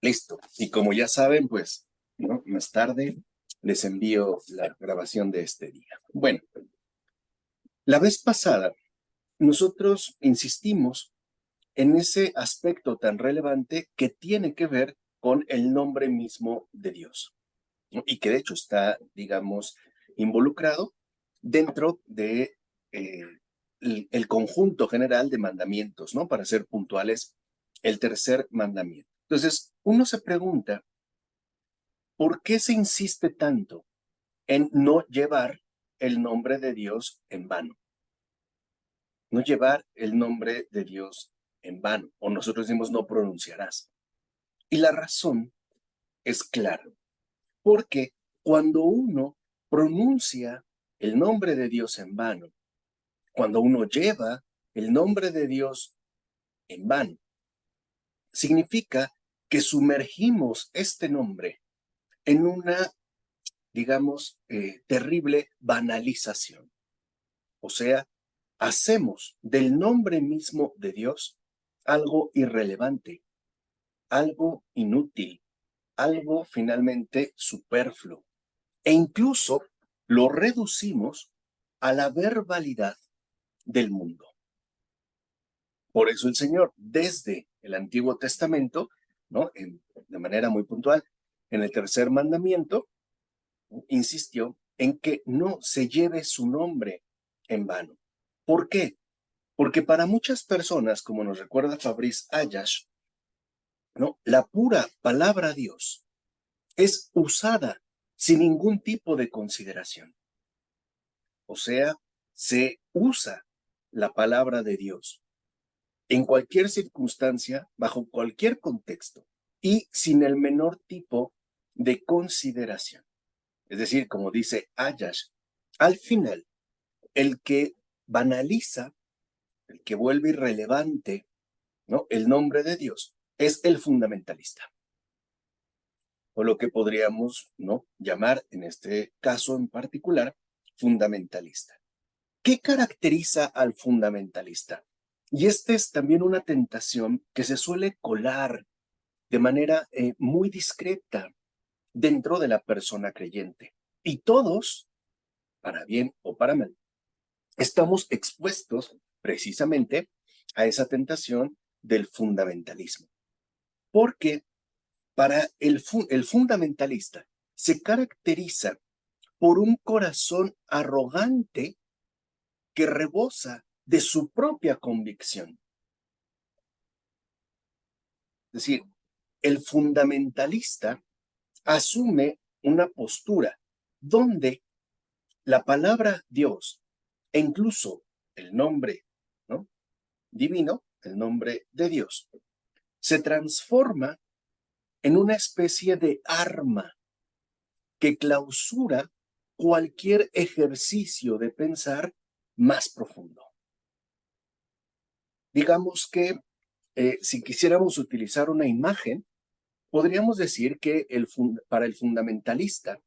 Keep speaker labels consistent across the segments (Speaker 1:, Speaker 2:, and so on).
Speaker 1: Listo. Y como ya saben, pues, ¿no? Más tarde les envío la grabación de este día. Bueno, la vez pasada nosotros insistimos en ese aspecto tan relevante que tiene que ver con el nombre mismo de Dios, ¿no? Y que de hecho está, digamos, involucrado dentro de el conjunto general de mandamientos, ¿no? Para ser puntuales, el tercer mandamiento. Entonces, uno se pregunta, ¿por qué se insiste tanto en no llevar el nombre de Dios en vano? No llevar el nombre de Dios en vano, o nosotros decimos no pronunciarás. Y la razón es clara, porque cuando uno pronuncia el nombre de Dios en vano, cuando uno lleva el nombre de Dios en vano, significa que sumergimos este nombre en una, digamos, terrible banalización. O sea, hacemos del nombre mismo de Dios algo irrelevante, algo inútil, algo finalmente superfluo. E incluso lo reducimos a la verbalidad del mundo. Por eso el Señor, desde el Antiguo Testamento, ¿no? De manera muy puntual, en el tercer mandamiento, insistió en que no se lleve su nombre en vano. ¿Por qué? Porque para muchas personas, como nos recuerda Fabrice Ayash, ¿no? La pura palabra Dios es usada sin ningún tipo de consideración. O sea, se usa la palabra de Dios en cualquier circunstancia, bajo cualquier contexto y sin el menor tipo de consideración. Es decir, como dice Ayash, al final, el que banaliza, el que vuelve irrelevante, ¿no? El nombre de Dios es el fundamentalista, o lo que podríamos, ¿no? Llamar en este caso en particular fundamentalista. ¿Qué caracteriza al fundamentalista? Y esta es también una tentación que se suele colar de manera muy discreta dentro de la persona creyente. Y todos, para bien o para mal, estamos expuestos precisamente a esa tentación del fundamentalismo. Porque para el fundamentalista se caracteriza por un corazón arrogante que rebosa de su propia convicción. Es decir, el fundamentalista asume una postura donde la palabra Dios e incluso el nombre, ¿no? Divino, el nombre de Dios, se transforma en una especie de arma que clausura cualquier ejercicio de pensar más profundo. Digamos que si quisiéramos utilizar una imagen, podríamos decir que para el fundamentalista,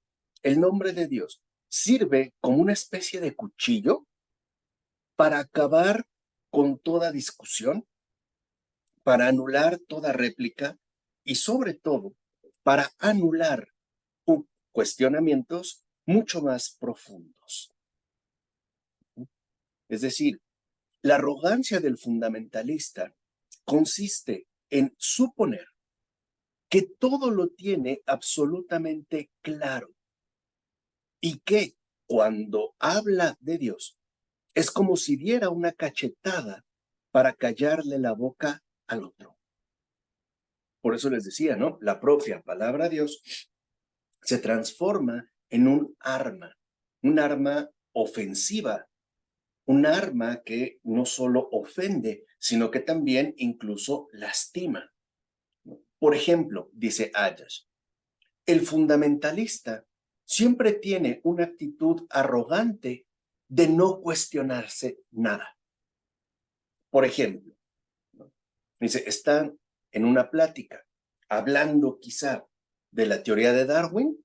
Speaker 1: el nombre de Dios sirve como una especie de cuchillo para acabar con toda discusión, para anular toda réplica y sobre todo para anular cuestionamientos mucho más profundos. Es decir, la arrogancia del fundamentalista consiste en suponer que todo lo tiene absolutamente claro y que cuando habla de Dios es como si diera una cachetada para callarle la boca al otro. Por eso les decía, ¿no? La propia palabra Dios se transforma en un arma ofensiva, un arma que no solo ofende, sino que también incluso lastima. Por ejemplo, dice Ayash, el fundamentalista siempre tiene una actitud arrogante de no cuestionarse nada. Por ejemplo, ¿no? Dice, están en una plática hablando quizá de la teoría de Darwin,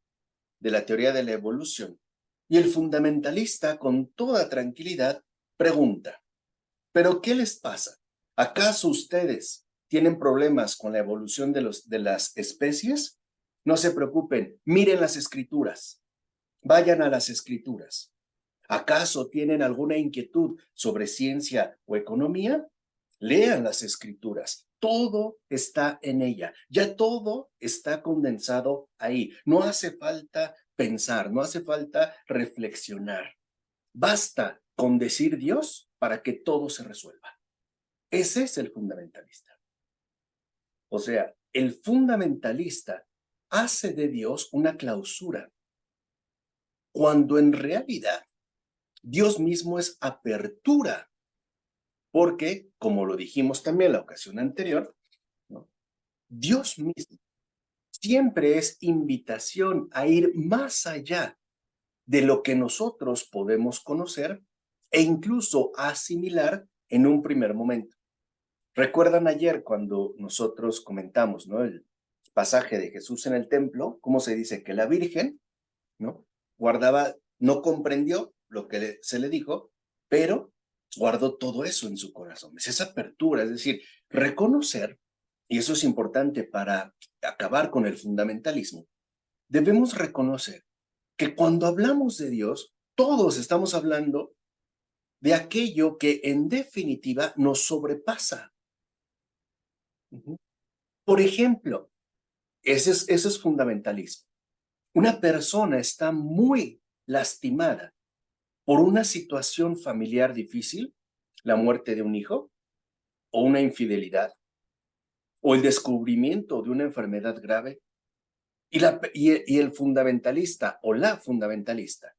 Speaker 1: de la teoría de la evolución, y el fundamentalista con toda tranquilidad pregunta, ¿pero qué les pasa? ¿Acaso ustedes tienen problemas con la evolución de las especies, no se preocupen, miren las escrituras, vayan a las escrituras. ¿Acaso tienen alguna inquietud sobre ciencia o economía? Lean las escrituras. Todo está en ella. Ya todo está condensado ahí. No hace falta pensar, no hace falta reflexionar. Basta con decir Dios para que todo se resuelva. Ese es el fundamentalista. O sea, el fundamentalista hace de Dios una clausura, cuando en realidad Dios mismo es apertura, porque, como lo dijimos también en la ocasión anterior, ¿no? Dios mismo siempre es invitación a ir más allá de lo que nosotros podemos conocer e incluso asimilar en un primer momento. ¿Recuerdan ayer cuando nosotros comentamos, ¿no?, el pasaje de Jesús en el templo? ¿Cómo se dice? Que la Virgen, ¿no?, guardaba, no comprendió lo que se le dijo, pero guardó todo eso en su corazón. Es esa apertura, es decir, reconocer, y eso es importante para acabar con el fundamentalismo, debemos reconocer que cuando hablamos de Dios, todos estamos hablando de aquello que en definitiva nos sobrepasa. Por ejemplo, eso es fundamentalismo. Una persona está muy lastimada por una situación familiar difícil, la muerte de un hijo, o una infidelidad, o el descubrimiento de una enfermedad grave, y el fundamentalista o la fundamentalista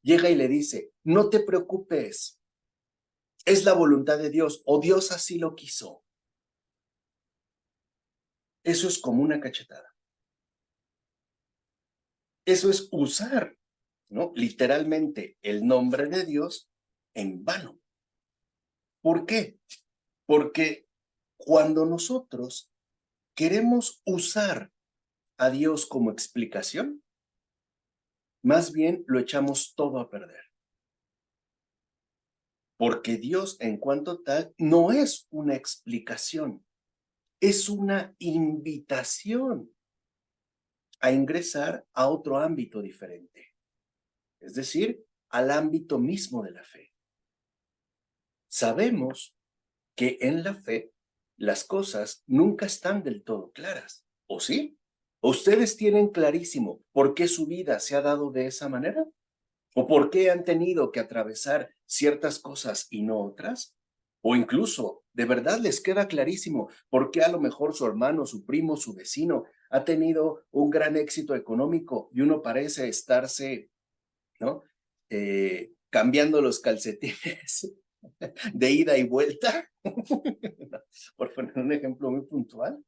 Speaker 1: llega y le dice, no te preocupes, es la voluntad de Dios, o Dios así lo quiso. Eso es como una cachetada. Eso es usar, ¿no?, literalmente el nombre de Dios en vano. ¿Por qué? Porque cuando nosotros queremos usar a Dios como explicación, más bien lo echamos todo a perder. Porque Dios, en cuanto tal, no es una explicación, es una invitación a ingresar a otro ámbito diferente, es decir, al ámbito mismo de la fe. Sabemos que en la fe las cosas nunca están del todo claras, ¿o sí? ¿Ustedes tienen clarísimo por qué su vida se ha dado de esa manera? ¿O por qué han tenido que atravesar ciertas cosas y no otras? O incluso, ¿de verdad les queda clarísimo por qué a lo mejor su hermano, su primo, su vecino ha tenido un gran éxito económico y uno parece estarse, ¿no?, cambiando los calcetines de ida y vuelta? Por poner un ejemplo muy puntual,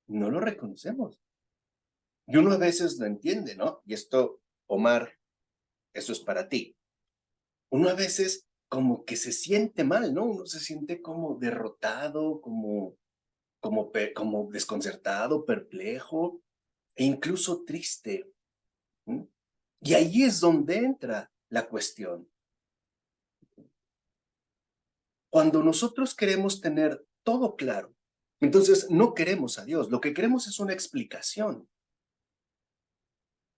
Speaker 1: no lo reconocemos. Y uno a veces lo entiende, ¿no? Y esto, Omar, eso es para ti. Uno a veces como que se siente mal, ¿no? Uno se siente como derrotado, como desconcertado, perplejo e incluso triste. ¿Mm? Y ahí es donde entra la cuestión. Cuando nosotros queremos tener todo claro, entonces no queremos a Dios, lo que queremos es una explicación.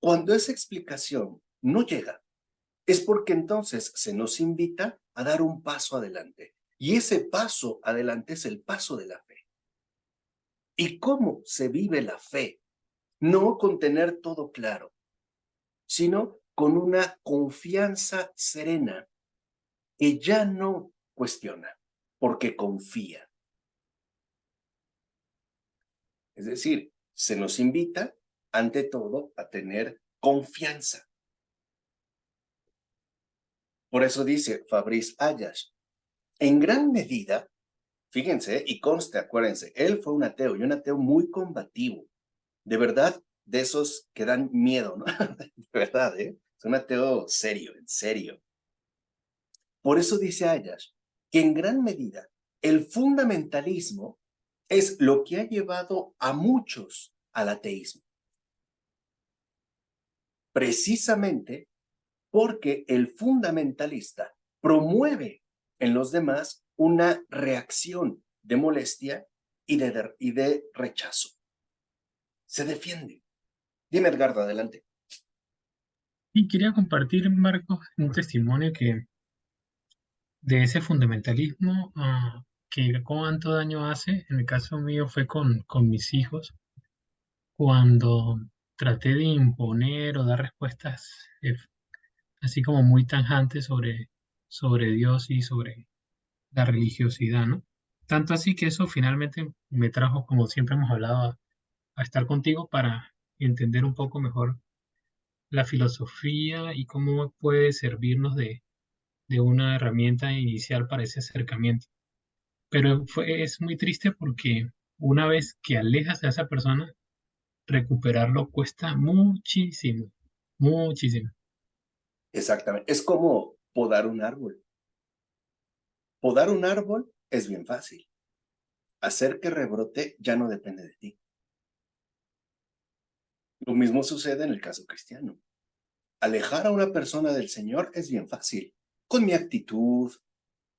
Speaker 1: Cuando esa explicación no llega, es porque entonces se nos invita a dar un paso adelante. Y ese paso adelante es el paso de la fe. ¿Y cómo se vive la fe? No con tener todo claro, sino con una confianza serena que ya no cuestiona, porque confía. Es decir, se nos invita, ante todo, a tener confianza. Por eso dice Fabrice Ayash, en gran medida, fíjense, y conste, acuérdense, él fue un ateo y un ateo muy combativo. De verdad, de esos que dan miedo, ¿no? De verdad, ¿eh? Es un ateo serio, en serio. Por eso dice Ayash que en gran medida el fundamentalismo es lo que ha llevado a muchos al ateísmo. Precisamente porque el fundamentalista promueve en los demás una reacción de molestia y de rechazo. Se defiende. Dime, Edgardo, adelante.
Speaker 2: Y quería compartir, Marcos, un testimonio de ese fundamentalismo que cuánto daño hace. En el caso mío fue con mis hijos, cuando traté de imponer o dar respuestas así como muy tajantes sobre Dios y sobre la religiosidad, ¿no? Tanto así que eso finalmente me trajo, como siempre hemos hablado, a estar contigo para entender un poco mejor la filosofía y cómo puede servirnos de una herramienta inicial para ese acercamiento. Pero es muy triste porque una vez que alejas a esa persona, recuperarlo cuesta muchísimo, muchísimo.
Speaker 1: Exactamente. Es como podar un árbol. Podar un árbol es bien fácil. Hacer que rebrote ya no depende de ti. Lo mismo sucede en el caso cristiano. Alejar a una persona del Señor es bien fácil. Con mi actitud,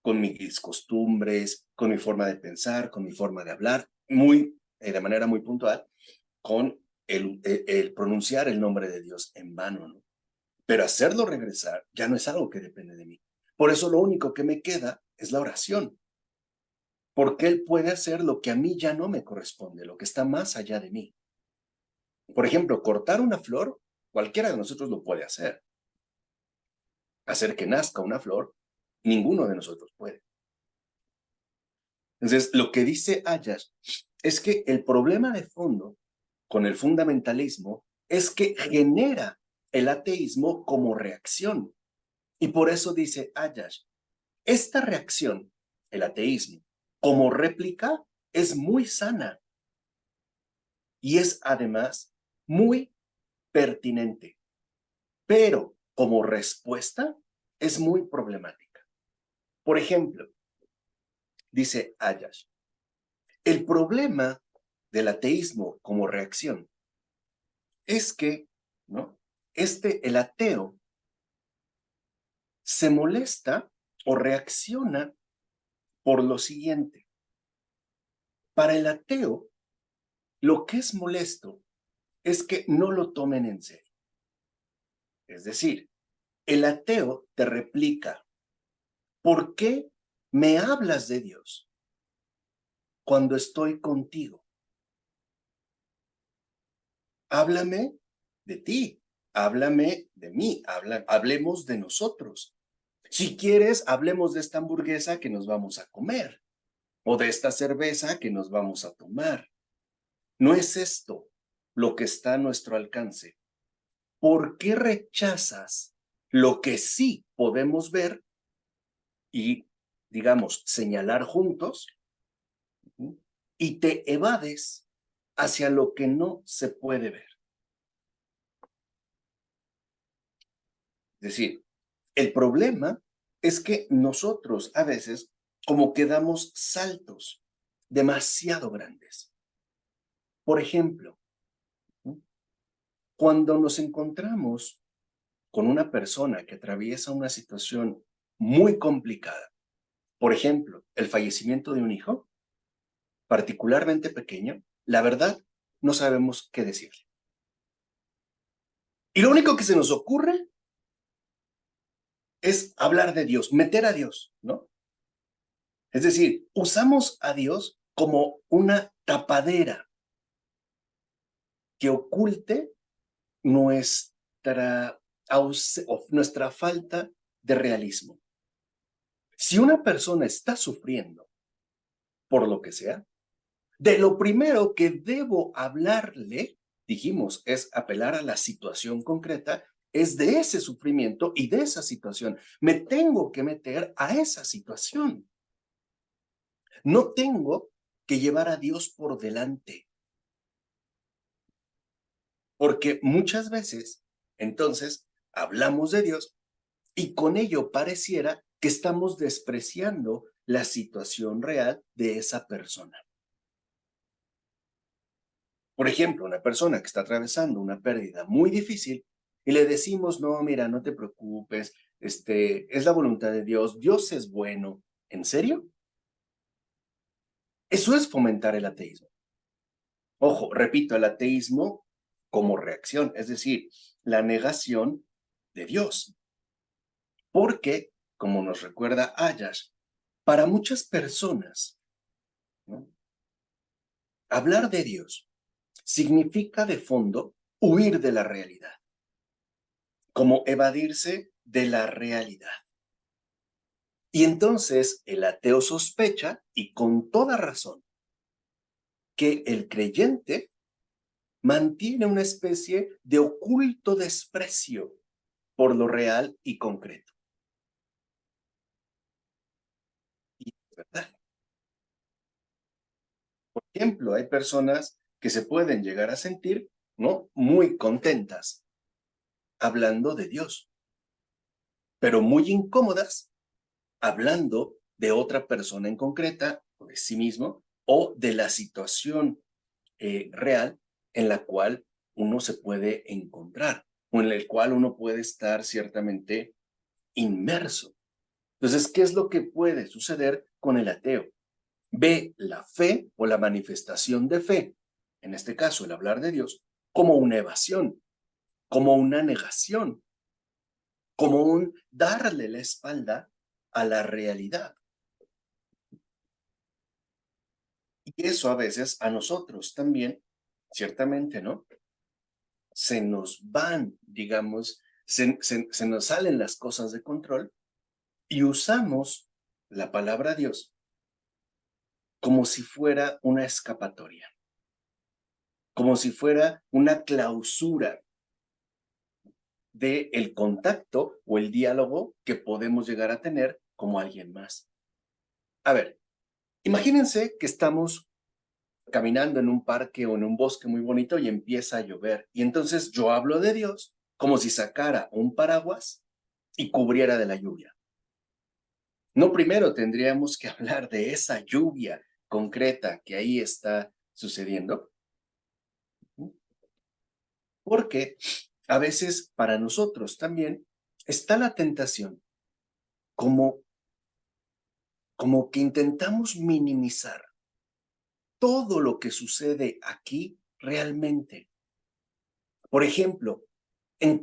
Speaker 1: con mis costumbres, con mi forma de pensar, con mi forma de hablar, de manera muy puntual, con el pronunciar el nombre de Dios en vano, ¿no? Pero hacerlo regresar ya no es algo que depende de mí. Por eso lo único que me queda es la oración, porque Él puede hacer lo que a mí ya no me corresponde, lo que está más allá de mí. Por ejemplo, cortar una flor, cualquiera de nosotros lo puede hacer. Hacer que nazca una flor, ninguno de nosotros puede. Entonces, lo que dice Ayash es que el problema de fondo con el fundamentalismo es que genera el ateísmo como reacción. Y por eso dice Ayash, esta reacción, el ateísmo, como réplica, es muy sana y es además muy pertinente, pero como respuesta es muy problemática. Por ejemplo, dice Ayash, el problema del ateísmo como reacción es que, ¿no? El ateo se molesta o reacciona por lo siguiente. Para el ateo, lo que es molesto es que no lo tomen en serio. Es decir, el ateo te replica, ¿por qué me hablas de Dios cuando estoy contigo? Háblame de ti, háblame de mí, hablemos de nosotros. Si quieres, hablemos de esta hamburguesa que nos vamos a comer o de esta cerveza que nos vamos a tomar. No es esto lo que está a nuestro alcance. ¿Por qué rechazas lo que sí podemos ver y, digamos, señalar juntos y te evades hacia lo que no se puede ver? Es decir, el problema es que nosotros a veces como que damos saltos demasiado grandes. Por ejemplo, cuando nos encontramos con una persona que atraviesa una situación muy complicada, por ejemplo, el fallecimiento de un hijo, particularmente pequeño, la verdad, no sabemos qué decirle. Y lo único que se nos ocurre es hablar de Dios, meter a Dios, ¿no? Es decir, usamos a Dios como una tapadera que oculte nuestra, nuestra falta de realismo. Si una persona está sufriendo por lo que sea, de lo primero que debo hablarle, dijimos, es apelar a la situación concreta, es de ese sufrimiento y de esa situación. Me tengo que meter a esa situación. No tengo que llevar a Dios por delante, porque muchas veces, entonces, hablamos de Dios y con ello pareciera que estamos despreciando la situación real de esa persona. Por ejemplo, una persona que está atravesando una pérdida muy difícil y le decimos, no, mira, no te preocupes, es la voluntad de Dios, Dios es bueno. ¿En serio? Eso es fomentar el ateísmo. Ojo, repito, el ateísmo como reacción, es decir, la negación de Dios. Porque, como nos recuerda Ayash, para muchas personas, ¿no?, hablar de Dios significa de fondo huir de la realidad, como evadirse de la realidad. Y entonces el ateo sospecha, y con toda razón, que el creyente mantiene una especie de oculto desprecio por lo real y concreto. Y es verdad. Por ejemplo, hay personas que se pueden llegar a sentir, ¿no?, muy contentas hablando de Dios, pero muy incómodas hablando de otra persona en concreta, o de sí mismo, o de la situación real en la cual uno se puede encontrar, o en el cual uno puede estar ciertamente inmerso. Entonces, ¿qué es lo que puede suceder con el ateo? Ve la fe o la manifestación de fe, en este caso el hablar de Dios, como una evasión, como una negación, como un darle la espalda a la realidad. Y eso a veces a nosotros también, ciertamente, ¿no?, se nos van, digamos, se nos salen las cosas de control y usamos la palabra Dios como si fuera una escapatoria, como si fuera una clausura del contacto o el diálogo que podemos llegar a tener como alguien más. A ver, imagínense que estamos caminando en un parque o en un bosque muy bonito y empieza a llover. Y entonces yo hablo de Dios como si sacara un paraguas y cubriera de la lluvia. No, primero tendríamos que hablar de esa lluvia concreta que ahí está sucediendo, porque a veces para nosotros también está la tentación como, como que intentamos minimizar todo lo que sucede aquí realmente. Por ejemplo,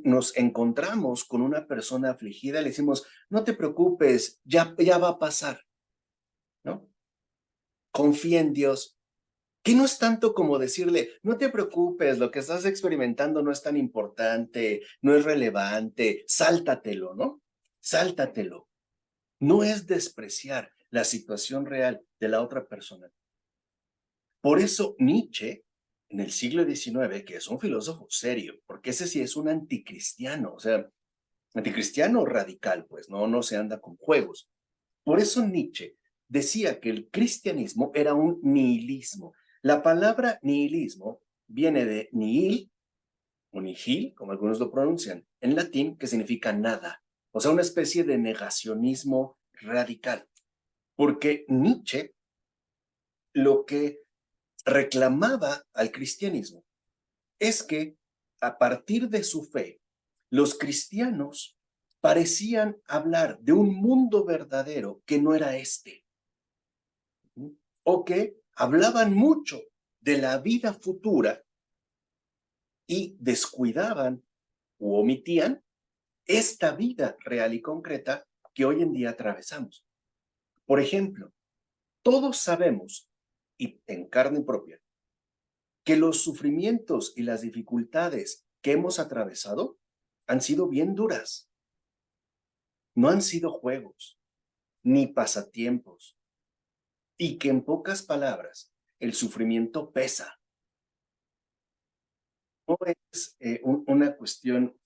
Speaker 1: nos encontramos con una persona afligida, le decimos, no te preocupes, ya va a pasar, ¿no? Confía en Dios. Que no es tanto como decirle, no te preocupes, lo que estás experimentando no es tan importante, no es relevante, sáltatelo, ¿no? Sáltatelo. No es despreciar la situación real de la otra persona. Por eso Nietzsche, en el siglo XIX, que es un filósofo serio, porque ese sí es un anticristiano, o sea, anticristiano radical, pues no se anda con juegos. Por eso Nietzsche decía que el cristianismo era un nihilismo. La palabra nihilismo viene de nihil, o nihil, como algunos lo pronuncian, en latín, que significa nada. O sea, una especie de negacionismo radical. Porque Nietzsche lo que reclamaba al cristianismo es que a partir de su fe, los cristianos parecían hablar de un mundo verdadero que no era este, o que hablaban mucho de la vida futura y descuidaban u omitían esta vida real y concreta que hoy en día atravesamos. Por ejemplo, todos sabemos, y en carne propia, que los sufrimientos y las dificultades que hemos atravesado han sido bien duras. No han sido juegos, ni pasatiempos, y que en pocas palabras, el sufrimiento pesa. No es una cuestión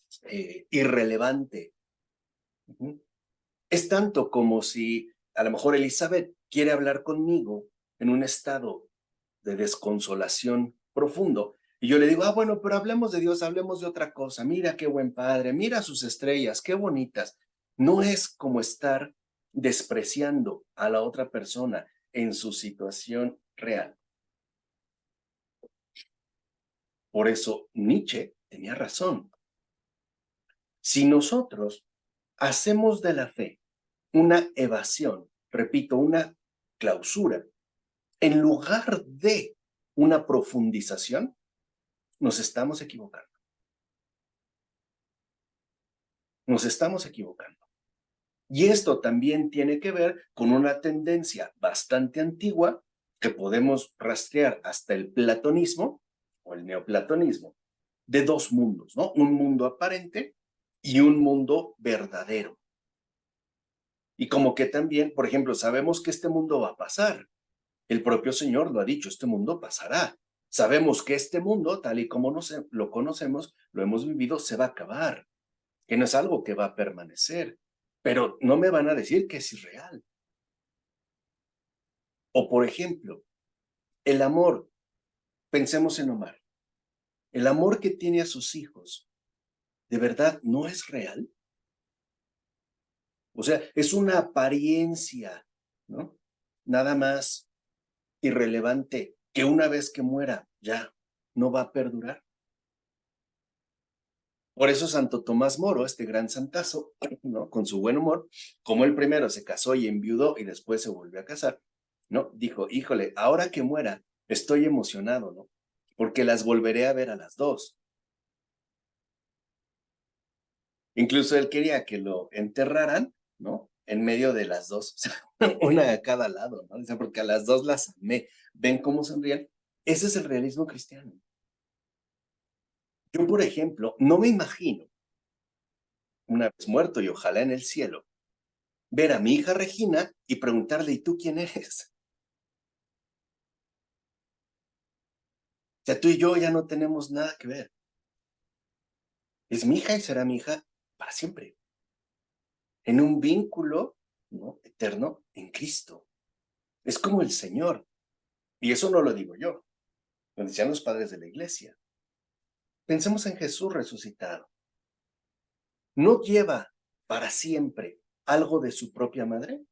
Speaker 1: irrelevante. Es tanto como si a lo mejor Elizabeth quiere hablar conmigo en un estado de desconsolación profundo. Y yo le digo, bueno, pero hablemos de Dios, hablemos de otra cosa. Mira qué buen padre, mira sus estrellas, qué bonitas. No es como estar despreciando a la otra persona en su situación real. Por eso Nietzsche tenía razón. Si nosotros hacemos de la fe una evasión, repito, una clausura, en lugar de una profundización, nos estamos equivocando. Nos estamos equivocando. Y esto también tiene que ver con una tendencia bastante antigua que podemos rastrear hasta el platonismo o el neoplatonismo, de dos mundos, ¿no? Un mundo aparente y un mundo verdadero. Y como que también, por ejemplo, sabemos que este mundo va a pasar. El propio Señor lo ha dicho, este mundo pasará. Sabemos que este mundo, tal y como lo conocemos, lo hemos vivido, se va a acabar, que no es algo que va a permanecer. Pero no me van a decir que es irreal. O, por ejemplo, el amor, pensemos en Omar, el amor que tiene a sus hijos, ¿de verdad no es real? O sea, es una apariencia, ¿no? Nada más irrelevante que una vez que muera ya no va a perdurar. Por eso Santo Tomás Moro, este gran santazo, ¿no? Con su buen humor, como el primero se casó y enviudó y después se volvió a casar, ¿no? Dijo, híjole, ahora que muera, estoy emocionado, ¿no? Porque las volveré a ver a las dos. Incluso él quería que lo enterraran, ¿no? En medio de las dos, o sea, una a cada lado, ¿no? O sea, porque a las dos las amé. ¿Ven cómo sonrían? Ese es el realismo cristiano. Yo, por ejemplo, no me imagino, una vez muerto y ojalá en el cielo, ver a mi hija Regina y preguntarle, ¿y tú quién eres? O sea, tú y yo ya no tenemos nada que ver. Es mi hija y será mi hija para siempre, en un vínculo, ¿no? Eterno en Cristo. Es como el Señor. Y eso no lo digo yo, lo decían los padres de la iglesia. Pensemos en Jesús resucitado. ¿No lleva para siempre algo de su propia madre?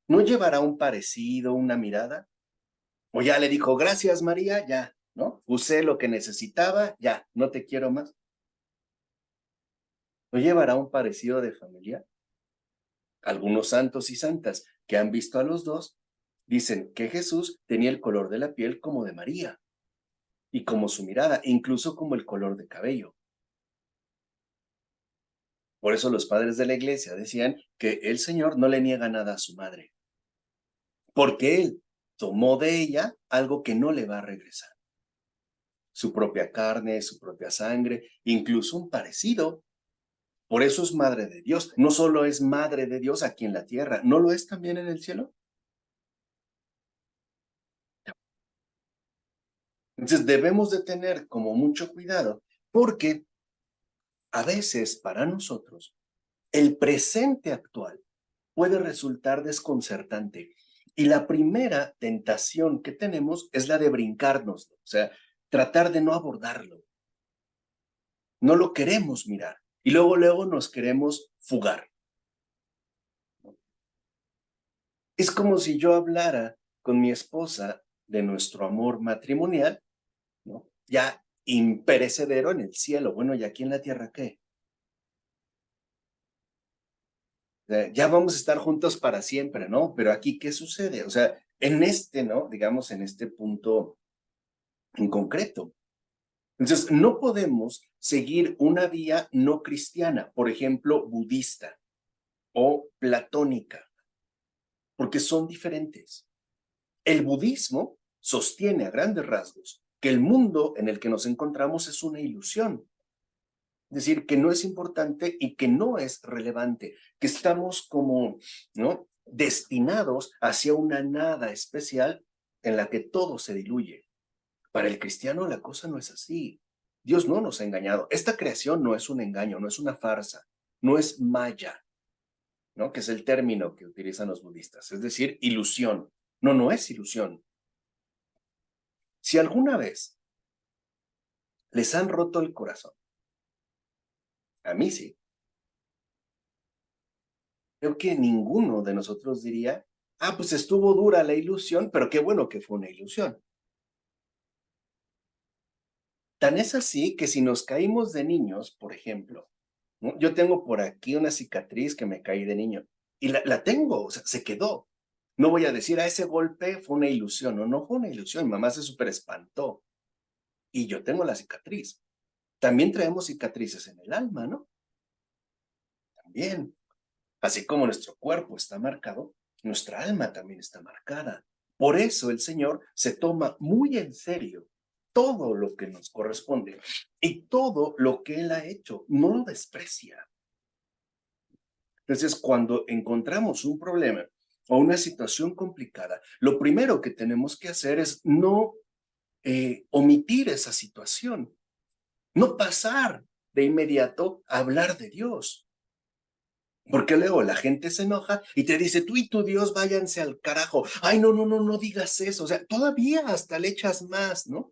Speaker 1: ¿No llevará un parecido, una mirada? O ya le dijo, gracias María, ya, ¿no? Usé lo que necesitaba, ya, no te quiero más. ¿No llevará un parecido de familia? Algunos santos y santas que han visto a los dos dicen que Jesús tenía el color de la piel como de María y como su mirada, incluso como el color de cabello. Por eso los padres de la iglesia decían que el Señor no le niega nada a su madre, porque Él tomó de ella algo que no le va a regresar. Su propia carne, su propia sangre, incluso un parecido. Por eso es madre de Dios. No solo es madre de Dios aquí en la tierra, ¿no lo es también en el cielo? Entonces debemos de tener como mucho cuidado, porque a veces para nosotros el presente actual puede resultar desconcertante. Y la primera tentación que tenemos es la de brincarnos, o sea, tratar de no abordarlo. No lo queremos mirar y luego nos queremos fugar. Es como si yo hablara con mi esposa de nuestro amor matrimonial, ¿no? Ya imperecedero en el cielo. Bueno, ¿y aquí en la tierra qué? Ya vamos a estar juntos para siempre, ¿no? Pero aquí, ¿qué sucede? O sea, en este, ¿no? Digamos, en este punto en concreto. Entonces, no podemos seguir una vía no cristiana, por ejemplo, budista o platónica, porque son diferentes. El budismo sostiene a grandes rasgos que el mundo en el que nos encontramos es una ilusión, es decir, que no es importante y que no es relevante, que estamos como, ¿no? Destinados hacia una nada especial en la que todo se diluye. Para el cristiano la cosa no es así. Dios no nos ha engañado. Esta creación no es un engaño, no es una farsa, no es maya, ¿no? Que es el término que utilizan los budistas, es decir, ilusión. No, no es ilusión. Si alguna vez les han roto el corazón, a mí sí, creo que ninguno de nosotros diría, ah, pues estuvo dura la ilusión, pero qué bueno que fue una ilusión. Tan es así que si nos caímos de niños, por ejemplo, ¿no? Yo tengo por aquí una cicatriz que me caí de niño y la tengo, o sea, se quedó. No voy a decir, ese golpe fue una ilusión. No, no fue una ilusión. Mi mamá se súper espantó. Y yo tengo la cicatriz. También traemos cicatrices en el alma, ¿no? También. Así como nuestro cuerpo está marcado, nuestra alma también está marcada. Por eso el Señor se toma muy en serio todo lo que nos corresponde y todo lo que Él ha hecho. No lo desprecia. Entonces, cuando encontramos un problema o una situación complicada, lo primero que tenemos que hacer es no omitir esa situación, no pasar de inmediato a hablar de Dios. Porque luego la gente se enoja y te dice, tú y tu Dios váyanse al carajo. Ay, no, no, no, no digas eso. O sea, todavía hasta le echas más, ¿no?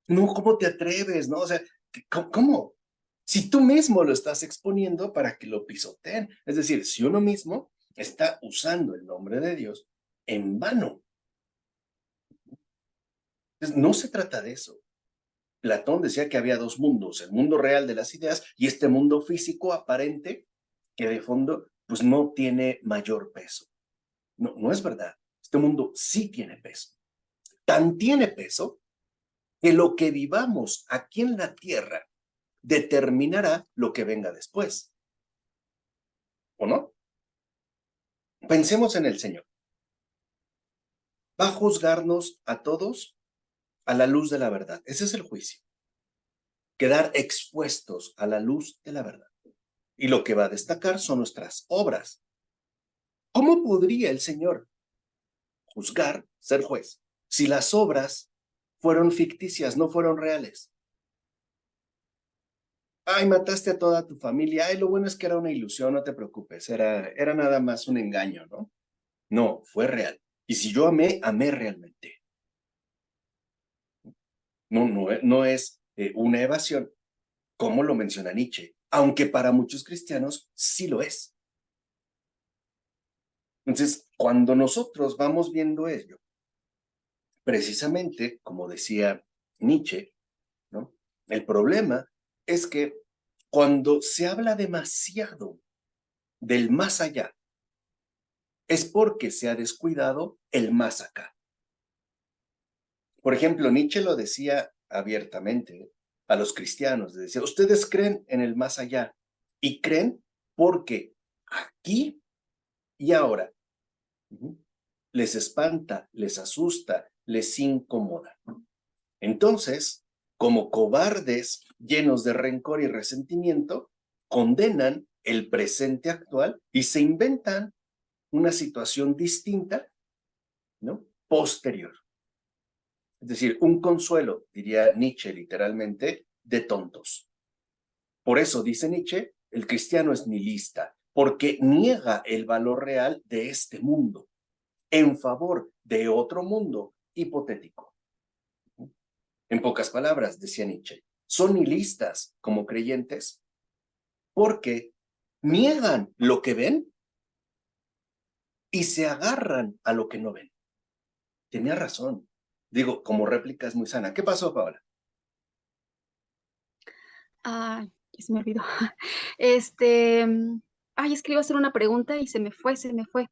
Speaker 1: No, ¿cómo te atreves, no? O sea, ¿cómo? Si tú mismo lo estás exponiendo para que lo pisoteen. Es decir, si uno mismo está usando el nombre de Dios en vano. Entonces, no se trata de eso. Platón decía que había dos mundos, el mundo real de las ideas y este mundo físico aparente que de fondo pues no tiene mayor peso. No, no es verdad. Este mundo sí tiene peso. Tan tiene peso que lo que vivamos aquí en la tierra determinará lo que venga después. ¿O no? Pensemos en el Señor. Va a juzgarnos a todos a la luz de la verdad. Ese es el juicio. Quedar expuestos a la luz de la verdad. Y lo que va a destacar son nuestras obras. ¿Cómo podría el Señor juzgar, ser juez, si las obras fueron ficticias, no fueron reales? Ay, mataste a toda tu familia. Ay, lo bueno es que era una ilusión, no te preocupes. Era nada más un engaño, ¿no? No, fue real. Y si yo amé, amé realmente. No, no, no es una evasión, como lo menciona Nietzsche, aunque para muchos cristianos sí lo es. Entonces, cuando nosotros vamos viendo ello, precisamente, como decía Nietzsche, ¿no? El problema es que cuando se habla demasiado del más allá, es porque se ha descuidado el más acá. Por ejemplo, Nietzsche lo decía abiertamente a los cristianos, decía, ustedes creen en el más allá y creen porque aquí y ahora les espanta, les asusta, les incomoda. Entonces, como cobardes llenos de rencor y resentimiento, condenan el presente actual y se inventan una situación distinta, ¿no? Posterior. Es decir, un consuelo, diría Nietzsche literalmente, de tontos. Por eso, dice Nietzsche, el cristiano es nihilista, porque niega el valor real de este mundo en favor de otro mundo hipotético. En pocas palabras, decía Nietzsche, son nihilistas como creyentes porque niegan lo que ven y se agarran a lo que no ven. Tenía razón. Digo, como réplica es muy sana. ¿Qué pasó, Paola?
Speaker 3: Ah, se me olvidó. Este, es que iba a hacer una pregunta y se me fue,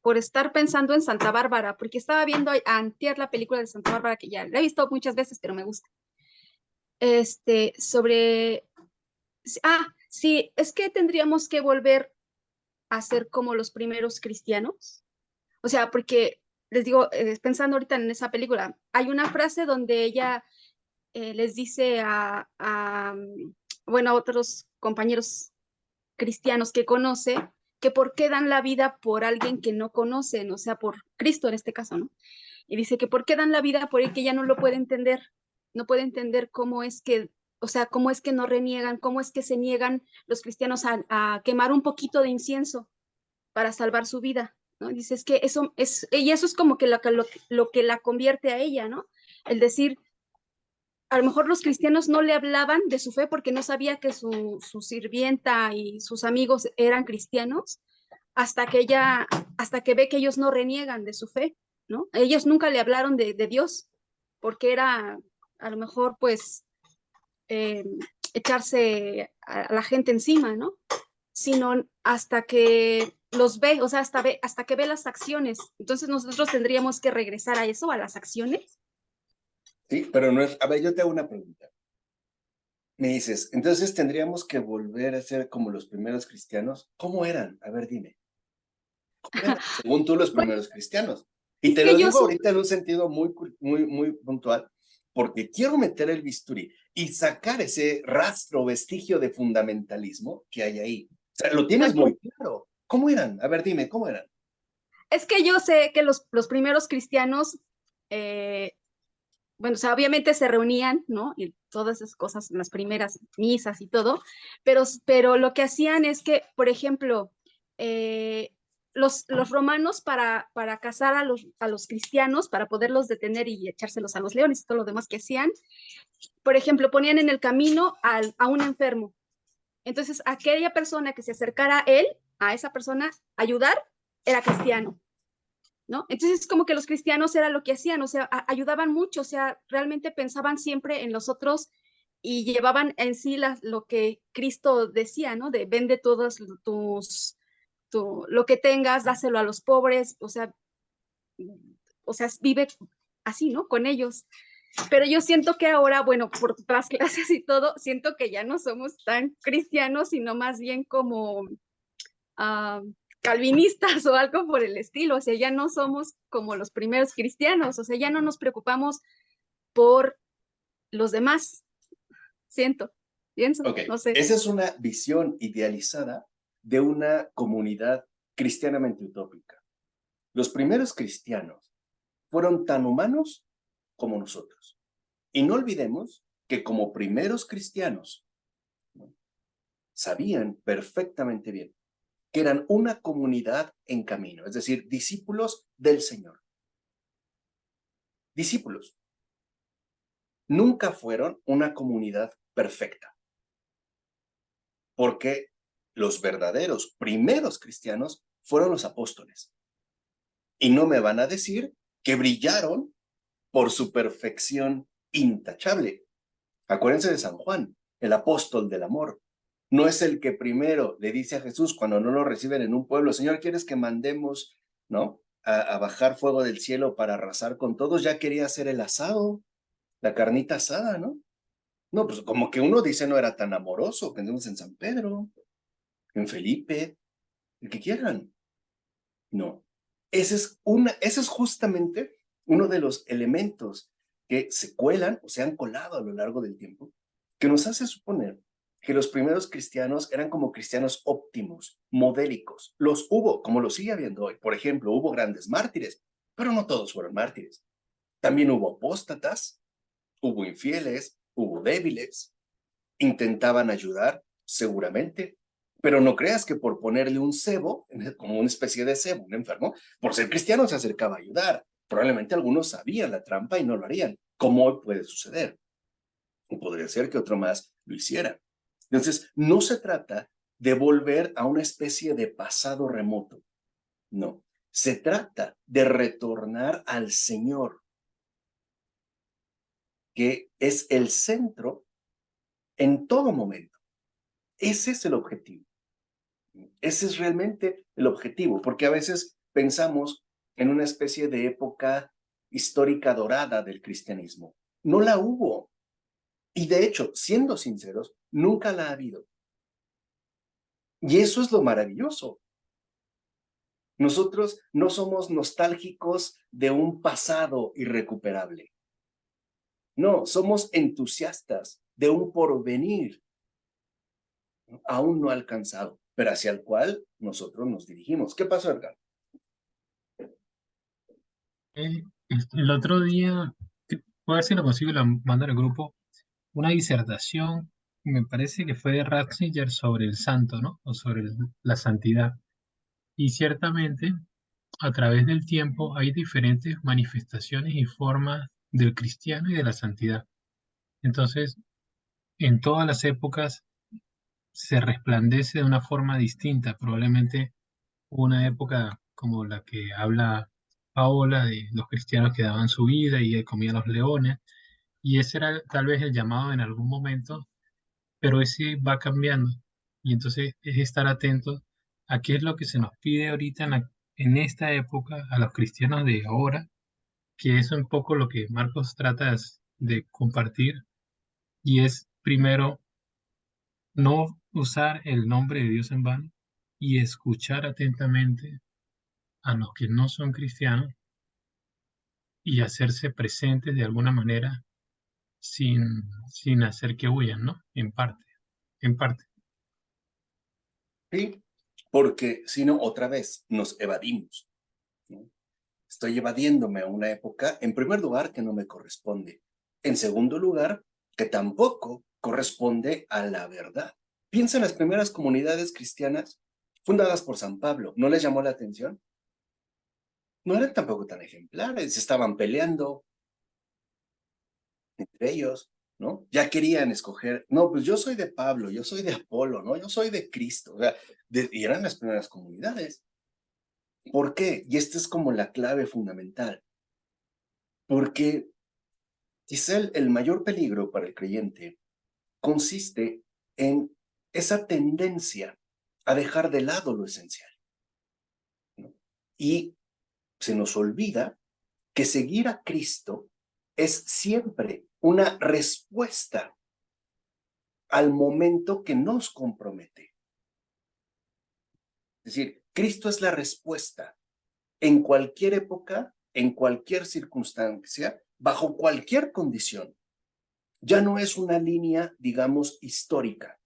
Speaker 3: por estar pensando en Santa Bárbara, porque estaba viendo antier la película de Santa Bárbara, que ya la he visto muchas veces, pero me gusta. Sobre, sí, es que tendríamos que volver a ser como los primeros cristianos. O sea, porque les digo, pensando ahorita en esa película, hay una frase donde ella les dice bueno, a otros compañeros cristianos que conoce, que por qué dan la vida por alguien que no conocen, o sea, por Cristo en este caso, ¿no? Y dice que por qué dan la vida por el que ya no lo puede entender, no puede entender cómo es que, o sea, cómo es que no reniegan, cómo es que se niegan los cristianos a quemar un poquito de incienso para salvar su vida, ¿no? Dice, es que eso es, y eso es como que lo que la convierte a ella, ¿no? El decir, a lo mejor los cristianos no le hablaban de su fe porque no sabía que su sirvienta y sus amigos eran cristianos, hasta que ve que ellos no reniegan de su fe, ¿no? Ellos nunca le hablaron de Dios, porque era a lo mejor pues eh, echarse a la gente encima, ¿no? sino hasta que los ve, o sea, hasta que ve las acciones. Entonces nosotros tendríamos que regresar a eso, a las acciones.
Speaker 1: Sí, pero no es. A ver, yo te hago una pregunta. Me dices, entonces tendríamos que volver a ser como los primeros cristianos. ¿Cómo eran? A ver, dime. ¿Cómo eran, según tú, los
Speaker 3: Bueno,
Speaker 1: primeros cristianos? Y
Speaker 3: es
Speaker 1: te
Speaker 3: que
Speaker 1: lo
Speaker 3: yo
Speaker 1: digo
Speaker 3: siento,
Speaker 1: ahorita en un sentido muy puntual, porque quiero meter el bisturí y sacar ese rastro, vestigio de fundamentalismo que hay ahí. O sea, lo tienes muy claro. ¿Cómo eran? A ver, dime, ¿cómo eran?
Speaker 3: es que yo sé que los primeros cristianos, bueno, o sea, obviamente se reunían, ¿no? Y todas esas cosas, las primeras misas y todo, pero lo que hacían es que, por ejemplo, los romanos para cazar a los cristianos, para poderlos detener y echárselos a los leones y todo lo demás que hacían, por ejemplo, ponían en el camino a un enfermo. Entonces, aquella persona que se acercara a él, a esa persona, ayudar, era cristiano. ¿No? Entonces, como que los cristianos era lo que hacían, o sea, ayudaban mucho, o sea, realmente pensaban siempre en los otros y llevaban en sí lo que Cristo decía, ¿no? De vende todos lo que tengas, dáselo a los pobres, o sea, vive así, ¿no? Con ellos. Pero yo siento que ahora, bueno, por las clases y todo, siento que ya no somos tan cristianos, sino más bien como calvinistas o algo por el estilo, o sea, ya no somos como los primeros cristianos, o sea, ya no nos preocupamos por los demás, siento, pienso,
Speaker 1: Ok,
Speaker 3: no sé.
Speaker 1: esa es una visión idealizada de una comunidad cristianamente utópica. Los primeros cristianos fueron tan humanos como nosotros. Y no olvidemos que como primeros cristianos, ¿no?, sabían perfectamente bien que eran una comunidad en camino, es decir, discípulos del Señor. Discípulos. Nunca fueron una comunidad perfecta, porque los verdaderos primeros cristianos fueron los apóstoles. Y no me van a decir que brillaron por su perfección intachable. Acuérdense de San Juan, el apóstol del amor. No es el que primero le dice a Jesús cuando no lo reciben en un pueblo, Señor, ¿quieres que mandemos, no, a bajar fuego del cielo para arrasar con todos? Ya quería hacer el asado, la carnita asada, ¿no? No, pues como que uno dice no era tan amoroso. Pensemos en San Pedro, en Felipe, el que quieran. No. Ese es justamente uno de los elementos que se cuelan o se han colado a lo largo del tiempo, que nos hace suponer que los primeros cristianos eran como cristianos óptimos, modélicos. Los hubo, como lo sigue habiendo hoy. Por ejemplo, hubo grandes mártires, pero no todos fueron mártires. También hubo apóstatas, hubo infieles, hubo débiles, intentaban ayudar, seguramente, pero no creas que por ponerle un cebo, como una especie de cebo, un enfermo, por ser cristiano se acercaba a ayudar. Probablemente algunos sabían la trampa y no lo harían, como hoy puede suceder. O podría ser que otro más lo hiciera. Entonces, no se trata de volver a una especie de pasado remoto. No, se trata de retornar al Señor, que es el centro en todo momento. Ese es el objetivo. Ese es realmente el objetivo, porque a veces pensamos en una especie de época histórica dorada del cristianismo. No la hubo. Y de hecho, siendo sinceros, nunca la ha habido. Y eso es lo maravilloso. Nosotros no somos nostálgicos de un pasado irrecuperable. No, somos entusiastas de un porvenir aún no alcanzado, pero hacia el cual nosotros nos dirigimos. ¿Qué pasó, Edgar?
Speaker 2: El otro día, voy a ver si lo consigo y lo mando al grupo, una disertación, me parece que fue de Ratzinger sobre el santo, ¿no? O sobre la santidad. Y ciertamente, a través del tiempo hay diferentes manifestaciones y formas del cristiano y de la santidad. Entonces, en todas las épocas se resplandece de una forma distinta. Probablemente hubo una época como la que habla Paola, de los cristianos que daban su vida y comían los leones, y ese era tal vez el llamado en algún momento, pero ese va cambiando. Y entonces es estar atentos a qué es lo que se nos pide ahorita en esta época a los cristianos de ahora, que es un poco lo que Marcos trata de compartir, y es primero no usar el nombre de Dios en vano y escuchar atentamente a los que no son cristianos y hacerse presentes de alguna manera sin hacer que huyan, ¿no? En parte.
Speaker 1: ¿Sí? Porque si no, otra vez nos evadimos, ¿no? Estoy evadiéndome a una época, en primer lugar, que no me corresponde. En segundo lugar, que tampoco corresponde a la verdad. Piensa en las primeras comunidades cristianas fundadas por San Pablo. ¿No les llamó la atención? No eran tampoco tan ejemplares, estaban peleando entre ellos, ¿no? Ya querían escoger, no, pues yo soy de Pablo, yo soy de Apolo, ¿no? Yo soy de Cristo, o sea, y eran las primeras comunidades. ¿Por qué? Y esta es como la clave fundamental, porque quizá el mayor peligro para el creyente consiste en esa tendencia a dejar de lado lo esencial, ¿no? Y se nos olvida que seguir a Cristo es siempre una respuesta al momento que nos compromete. Es decir, Cristo es la respuesta en cualquier época, en cualquier circunstancia, bajo cualquier condición. Ya no es una línea, digamos, histórica,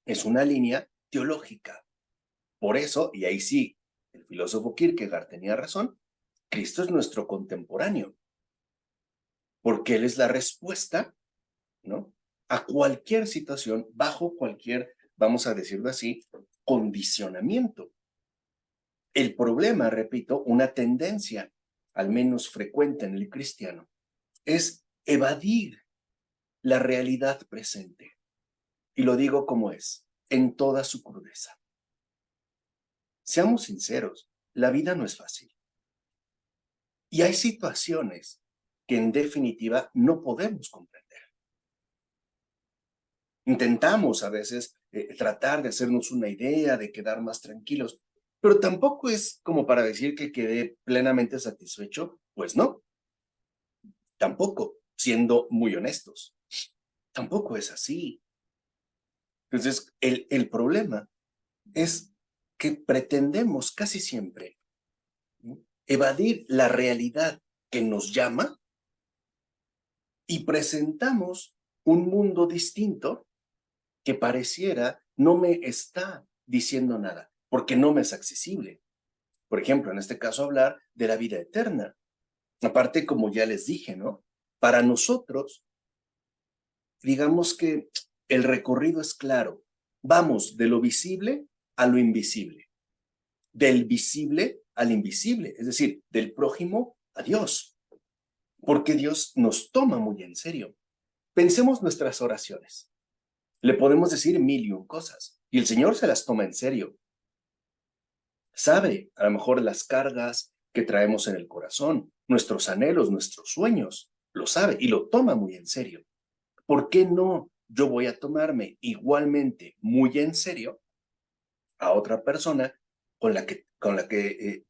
Speaker 1: es una línea teológica. Por eso, y ahí sí, el filósofo Kierkegaard tenía razón, Cristo es nuestro contemporáneo, porque Él es la respuesta, ¿no?, a cualquier situación, bajo cualquier, vamos a decirlo así, condicionamiento. El problema, repito, una tendencia, al menos frecuente en el cristiano, es evadir la realidad presente. Y lo digo como es, en toda su crudeza. Seamos sinceros, la vida no es fácil. Y hay situaciones que en definitiva no podemos comprender. Intentamos a veces tratar de hacernos una idea, de quedar más tranquilos, pero tampoco es como para decir que quedé plenamente satisfecho, pues no, tampoco, siendo muy honestos, tampoco es así. Entonces, el problema es que pretendemos casi siempre, ¿no?, evadir la realidad que nos llama y presentamos un mundo distinto que pareciera no me está diciendo nada, porque no me es accesible. Por ejemplo, en este caso, hablar de la vida eterna. Aparte, como ya les dije, ¿no? Para nosotros, digamos que el recorrido es claro. Vamos de lo visible a lo invisible, del visible al invisible, es decir, del prójimo a Dios, porque Dios nos toma muy en serio. Pensemos nuestras oraciones. Le podemos decir mil y un cosas y el Señor se las toma en serio. Sabe a lo mejor las cargas que traemos en el corazón, nuestros anhelos, nuestros sueños, lo sabe y lo toma muy en serio. ¿Por qué no yo voy a tomarme igualmente muy en serio a otra persona con la que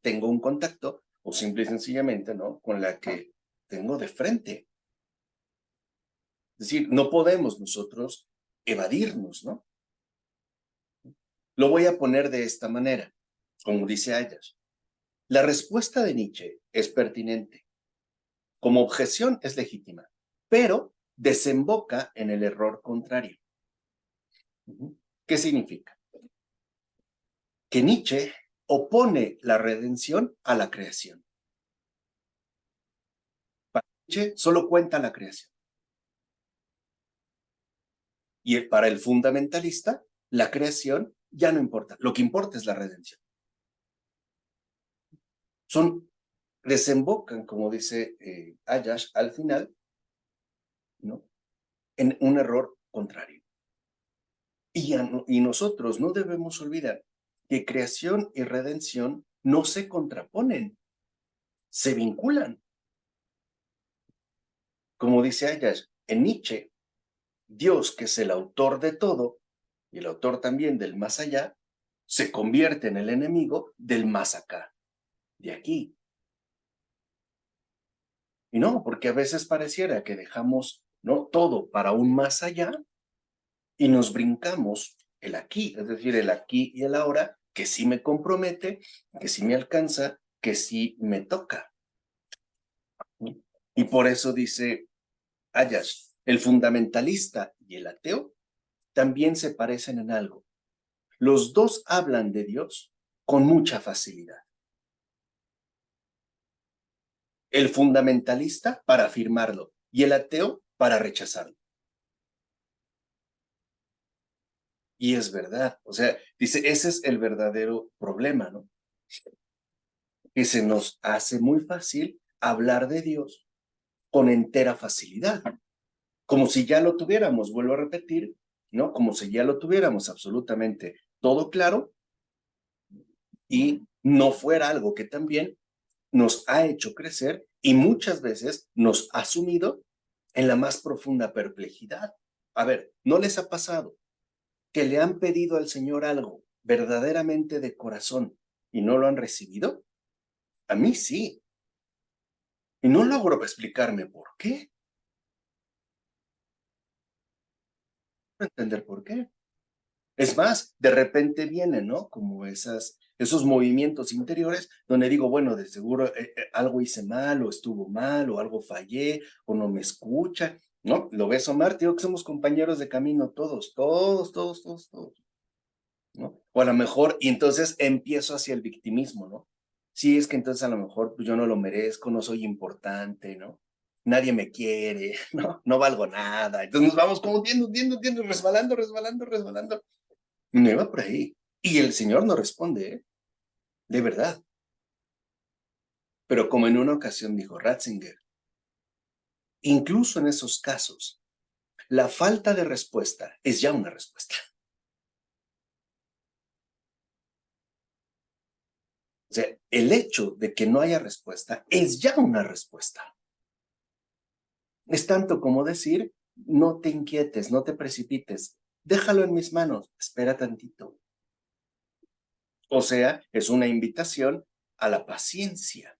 Speaker 1: tengo un contacto o simple y sencillamente, ¿no?, con la que tengo de frente? Es decir, no podemos nosotros evadirnos, ¿no? Lo voy a poner de esta manera, como dice Ayas. La respuesta de Nietzsche es pertinente. Como objeción es legítima, pero desemboca en el error contrario. ¿Qué significa? Que Nietzsche opone la redención a la creación. Para Nietzsche solo cuenta la creación. Y para el fundamentalista, la creación ya no importa. Lo que importa es la redención. Desembocan, como dice Ayash al final, ¿no?, en un error contrario. Y nosotros no debemos olvidar que creación y redención no se contraponen, se vinculan. Como dice Ayash, en Nietzsche, Dios, que es el autor de todo, y el autor también del más allá, se convierte en el enemigo del más acá, de aquí. Y no, porque a veces pareciera que dejamos, ¿no?, todo para un más allá y nos brincamos el aquí, es decir, el aquí y el ahora, que sí me compromete, que sí me alcanza, que sí me toca. Y por eso dice Ayash, el fundamentalista y el ateo también se parecen en algo. Los dos hablan de Dios con mucha facilidad. El fundamentalista para afirmarlo y el ateo para rechazarlo. Y es verdad, o sea, dice, ese es el verdadero problema, ¿no? Que se nos hace muy fácil hablar de Dios con entera facilidad, como si ya lo tuviéramos, vuelvo a repetir, ¿no? Como si ya lo tuviéramos absolutamente todo claro y no fuera algo que también nos ha hecho crecer y muchas veces nos ha sumido en la más profunda perplejidad. A ver, ¿no les ha pasado que le han pedido al Señor algo verdaderamente de corazón y no lo han recibido? A mí sí. Y no logro explicarme por qué. No entender por qué. Es más, de repente vienen, ¿no? Como esos movimientos interiores donde digo, bueno, de seguro algo hice mal o estuvo mal o algo fallé o no me escucha, ¿no? Lo ves, Omar, digo que somos compañeros de camino todos, todos, todos, todos, todos, ¿no? O a lo mejor, y entonces empiezo hacia el victimismo, ¿no? Sí, es que entonces a lo mejor pues, yo no lo merezco, no soy importante, ¿no? Nadie me quiere, ¿no? No valgo nada. Entonces nos vamos como hundiendo, resbalando, resbalando, resbalando. No iba por ahí. Y el Señor no responde, ¿eh? De verdad. Pero como en una ocasión dijo Ratzinger, incluso en esos casos, la falta de respuesta es ya una respuesta. O sea, el hecho de que no haya respuesta es ya una respuesta. Es tanto como decir, no te inquietes, no te precipites, déjalo en mis manos, espera tantito. O sea, es una invitación a la paciencia.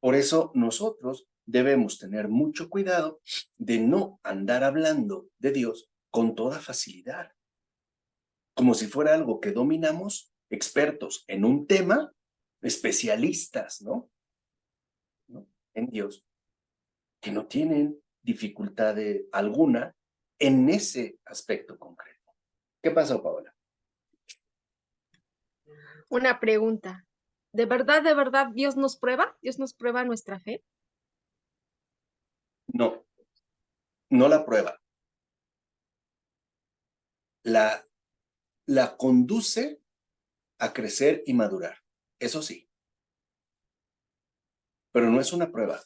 Speaker 1: Por eso nosotros debemos tener mucho cuidado de no andar hablando de Dios con toda facilidad, como si fuera algo que dominamos, expertos en un tema, especialistas, ¿no? En Dios, que no tienen dificultad alguna en ese aspecto concreto. ¿Qué pasó, Paola?
Speaker 3: Una pregunta. De verdad, Dios nos prueba? ¿Dios nos prueba nuestra fe?
Speaker 1: No, no la prueba. La, la conduce a crecer y madurar. Eso sí, pero no es una prueba.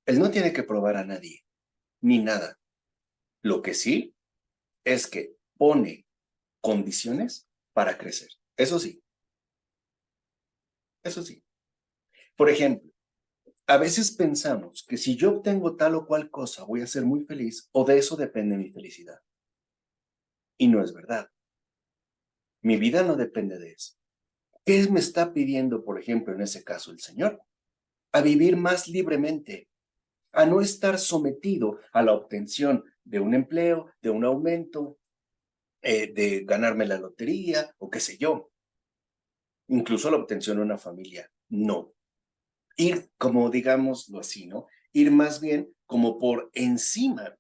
Speaker 1: Él no tiene que probar a nadie, ni nada. Lo que sí es que pone condiciones para crecer. Eso sí, eso sí. Por ejemplo, a veces pensamos que si yo obtengo tal o cual cosa voy a ser muy feliz o de eso depende mi felicidad. Y no es verdad. Mi vida no depende de eso. ¿Qué me está pidiendo, por ejemplo, en ese caso el Señor? A vivir más libremente, a no estar sometido a la obtención de un empleo, de un aumento, de ganarme la lotería o qué sé yo, incluso la obtención de una familia. No. Ir como, digámoslo así, ¿no? Ir más bien como por encima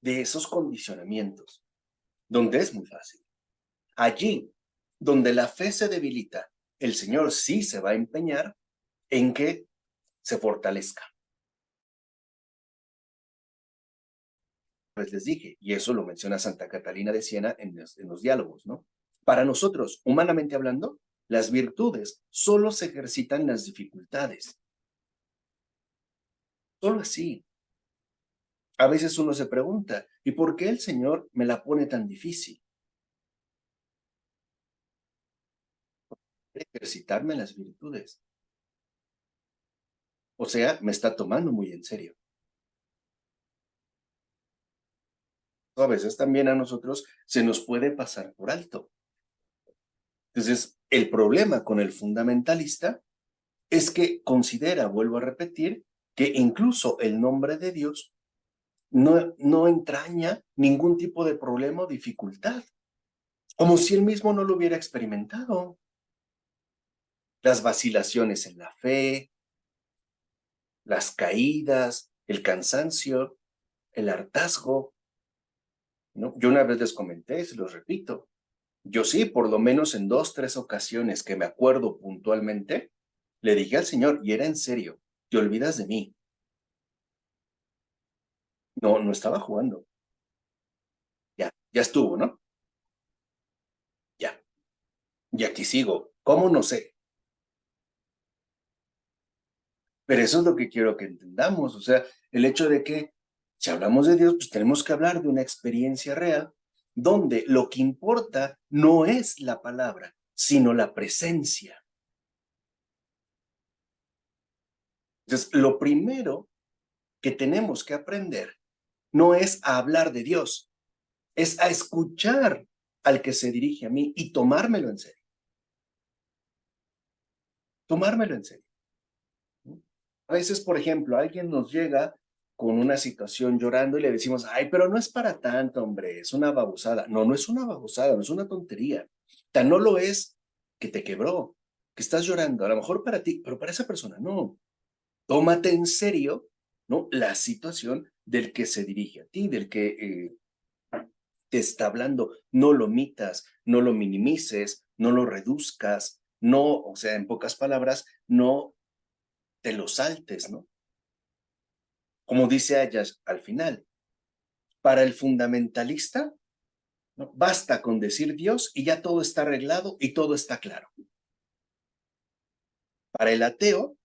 Speaker 1: de esos condicionamientos, donde es muy fácil. Allí, donde la fe se debilita, el Señor sí se va a empeñar en que se fortalezca. Pues les dije, y eso lo menciona Santa Catalina de Siena en los diálogos, ¿no? Para nosotros, humanamente hablando, las virtudes solo se ejercitan en las dificultades. Solo así. A veces uno se pregunta, ¿y por qué el Señor me la pone tan difícil? Ejercitarme las virtudes. O sea, me está tomando muy en serio. A veces también a nosotros se nos puede pasar por alto. Entonces, el problema con el fundamentalista es que considera, vuelvo a repetir, que incluso el nombre de Dios no entraña ningún tipo de problema o dificultad, como si él mismo no lo hubiera experimentado. Las vacilaciones en la fe, las caídas, el cansancio, el hartazgo, ¿no? Yo una vez les comenté, se los repito, yo sí, por lo menos en 2, 3 ocasiones que me acuerdo puntualmente, le dije al Señor, y era en serio, te olvidas de mí. No, no estaba jugando. Ya estuvo, ¿no? Ya. Y aquí sigo. ¿Cómo? No sé. Pero eso es lo que quiero que entendamos. O sea, el hecho de que si hablamos de Dios, pues tenemos que hablar de una experiencia real donde lo que importa no es la palabra, sino la presencia. Entonces, lo primero que tenemos que aprender no es a hablar de Dios, es a escuchar al que se dirige a mí y tomármelo en serio. Tomármelo en serio. A veces, por ejemplo, alguien nos llega con una situación llorando y le decimos, ay, pero no es para tanto, hombre, es una babosada. No, no es una babosada, no es una tontería. Tan no lo es que te quebró, que estás llorando. A lo mejor para ti, pero para esa persona no. Tómate en serio, ¿no? La situación del que se dirige a ti, del que te está hablando. No lo omitas, no lo minimices, no lo reduzcas, no, o sea, en pocas palabras, no te lo saltes, ¿no? Como dice Ayas al final, para el fundamentalista, ¿no? Basta con decir Dios y ya todo está arreglado y todo está claro. Para el ateo,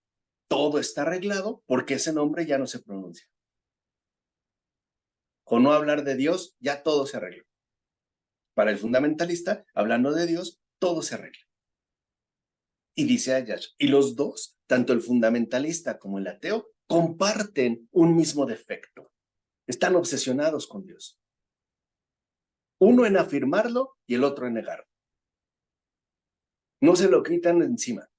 Speaker 1: todo está arreglado porque ese nombre ya no se pronuncia. Con no hablar de Dios, ya todo se arregló. Para el fundamentalista, hablando de Dios, todo se arregla. Y dice Ayas, y los dos, tanto el fundamentalista como el ateo, comparten un mismo defecto. Están obsesionados con Dios. Uno en afirmarlo y el otro en negarlo. No se lo quitan encima.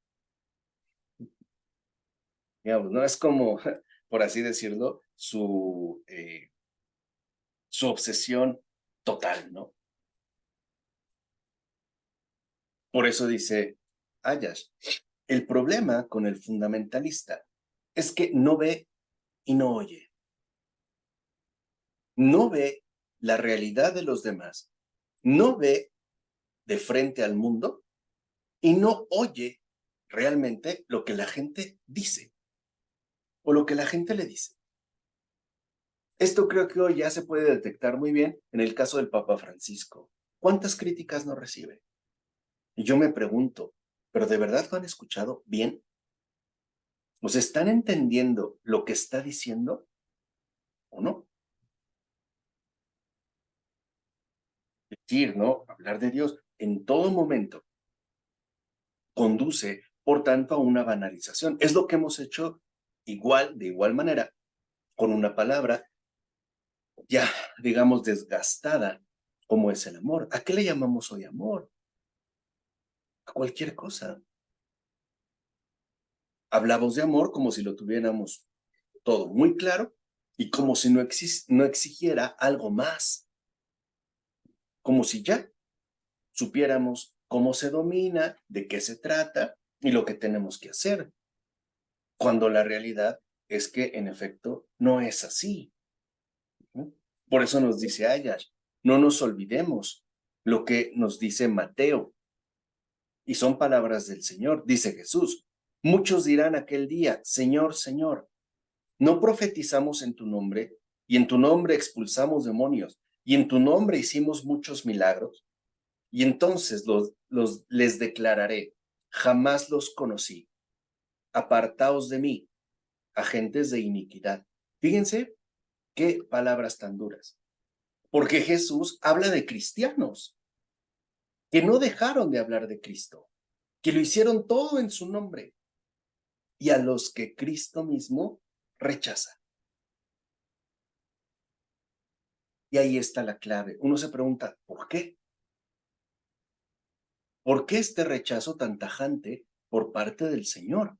Speaker 1: Digamos, no es como, por así decirlo, su obsesión total, ¿no? Por eso dice Ayas, el problema con el fundamentalista es que no ve y no oye. No ve la realidad de los demás, no ve de frente al mundo y no oye realmente lo que la gente dice o lo que la gente le dice. Esto creo que hoy ya se puede detectar muy bien en el caso del Papa Francisco. ¿Cuántas críticas no recibe? Y yo me pregunto, ¿pero de verdad lo han escuchado bien? ¿O sea, están entendiendo lo que está diciendo o no? Decir, ¿no? Hablar de Dios en todo momento conduce, por tanto, a una banalización. Es lo que hemos hecho de igual manera, con una palabra ya, digamos, desgastada, como es el amor. ¿A qué le llamamos hoy amor? A cualquier cosa. Hablamos de amor como si lo tuviéramos todo muy claro y como si no exigiera algo más, como si ya supiéramos cómo se domina, de qué se trata y lo que tenemos que hacer, cuando la realidad es que en efecto no es así. Por eso nos dice Ayash, no nos olvidemos lo que nos dice Mateo, y son palabras del Señor, dice Jesús. Muchos dirán aquel día, Señor, Señor, ¿no profetizamos en tu nombre y en tu nombre expulsamos demonios y en tu nombre hicimos muchos milagros? Y entonces les declararé, jamás los conocí, apartaos de mí, agentes de iniquidad. Fíjense qué palabras tan duras, porque Jesús habla de cristianos que no dejaron de hablar de Cristo, que lo hicieron todo en su nombre y a los que Cristo mismo rechaza. Y ahí está la clave. Uno se pregunta, ¿por qué? ¿Por qué este rechazo tan tajante por parte del Señor?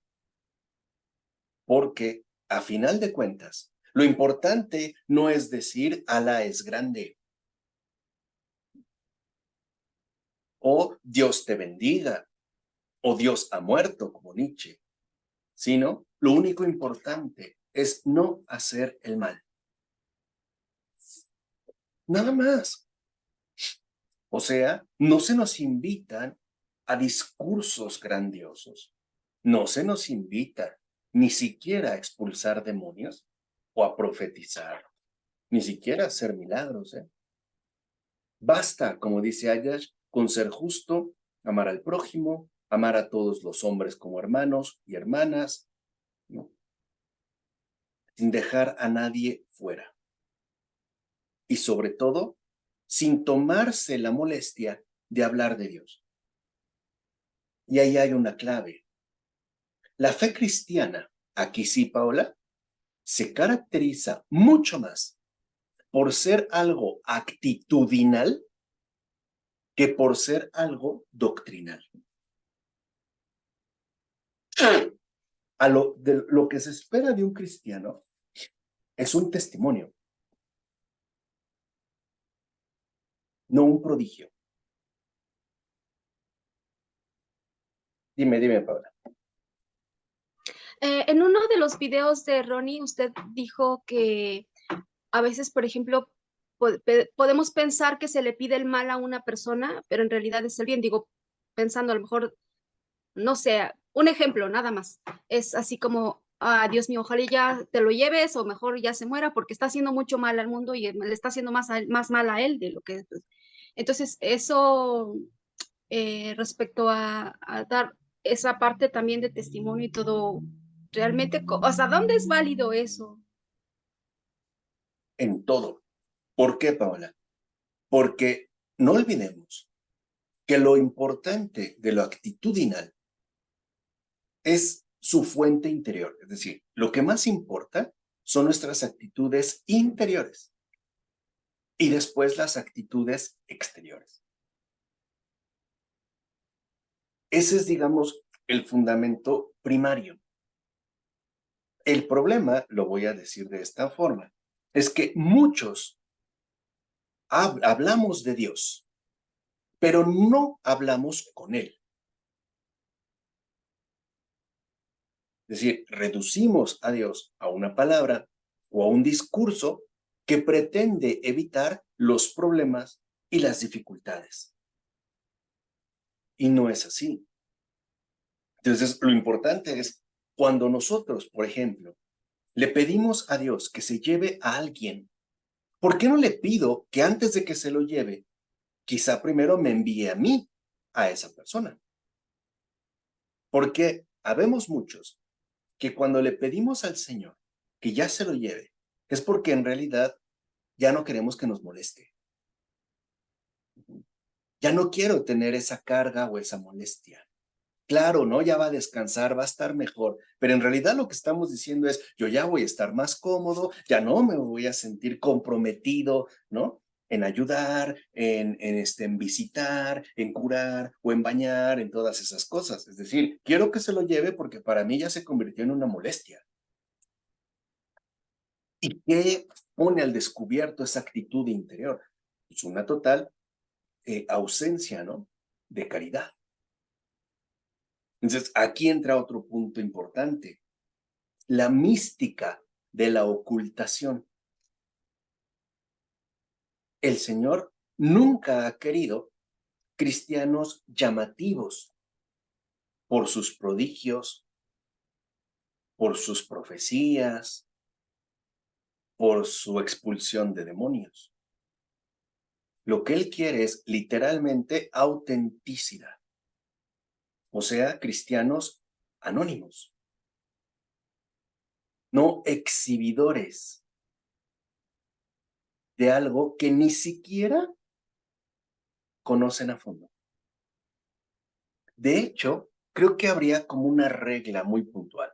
Speaker 1: Porque, a final de cuentas, lo importante no es decir, Alá es grande, o Dios te bendiga, o Dios ha muerto, como Nietzsche, sino lo único importante es no hacer el mal. Nada más. O sea, no se nos invitan a discursos grandiosos. No se nos invita ni siquiera a expulsar demonios o a profetizar, ni siquiera a hacer milagros, ¿eh? Basta, como dice Ayash, con ser justo, amar al prójimo, amar a todos los hombres como hermanos y hermanas, ¿no? Sin dejar a nadie fuera. Y sobre todo, sin tomarse la molestia de hablar de Dios. Y ahí hay una clave. La fe cristiana, aquí sí, Paola, se caracteriza mucho más por ser algo actitudinal que por ser algo doctrinal. De lo que se espera de un cristiano es un testimonio, no un prodigio. Dime, Paola.
Speaker 3: En uno de los videos de Ronnie, usted dijo que a veces, por ejemplo, podemos pensar que se le pide el mal a una persona, pero en realidad es el bien. Digo, pensando a lo mejor, no sé, un ejemplo, nada más. Es así como, ah, Dios mío, ojalá ya te lo lleves o mejor ya se muera porque está haciendo mucho mal al mundo y le está haciendo más mal a él de lo que... Pues. Entonces, eso respecto a dar esa parte también de testimonio y todo, realmente, ¿hasta dónde es válido eso?
Speaker 1: En todo. ¿Por qué, Paola? Porque no olvidemos que lo importante de lo actitudinal es su fuente interior. Es decir, lo que más importa son nuestras actitudes interiores y después las actitudes exteriores. Ese es, digamos, el fundamento primario. El problema, lo voy a decir de esta forma, es que muchos hablamos de Dios, pero no hablamos con Él. Es decir, reducimos a Dios a una palabra o a un discurso que pretende evitar los problemas y las dificultades. Y no es así. Entonces, lo importante es cuando nosotros, por ejemplo, le pedimos a Dios que se lleve a alguien, ¿por qué no le pido que antes de que se lo lleve, quizá primero me envíe a mí, a esa persona? Porque habemos muchos que cuando le pedimos al Señor que ya se lo lleve, es porque en realidad ya no queremos que nos moleste. Ya no quiero tener esa carga o esa molestia. Claro, ¿no? Ya va a descansar, va a estar mejor, pero en realidad lo que estamos diciendo es, yo ya voy a estar más cómodo, ya no me voy a sentir comprometido, ¿no? En ayudar, en visitar, en curar o en bañar, en todas esas cosas. Es decir, quiero que se lo lleve porque para mí ya se convirtió en una molestia. ¿Y qué pone al descubierto esa actitud interior? Pues una total ausencia, ¿no? De caridad. Entonces, aquí entra otro punto importante, la mística de la ocultación. El Señor nunca ha querido cristianos llamativos por sus prodigios, por sus profecías, por su expulsión de demonios. Lo que Él quiere es literalmente autenticidad, o sea, cristianos anónimos, no exhibidores de algo que ni siquiera conocen a fondo. De hecho, creo que habría como una regla muy puntual.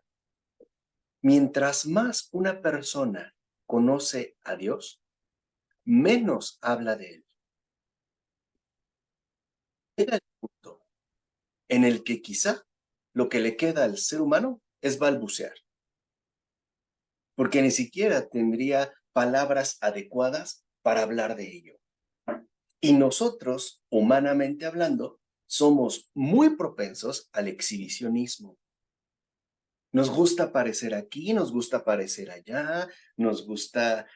Speaker 1: Mientras más una persona conoce a Dios, menos habla de él. Era el punto en el que quizá lo que le queda al ser humano es balbucear, porque ni siquiera tendría palabras adecuadas para hablar de ello. Y nosotros, humanamente hablando, somos muy propensos al exhibicionismo. Nos gusta aparecer aquí, nos gusta aparecer allá, nos gusta,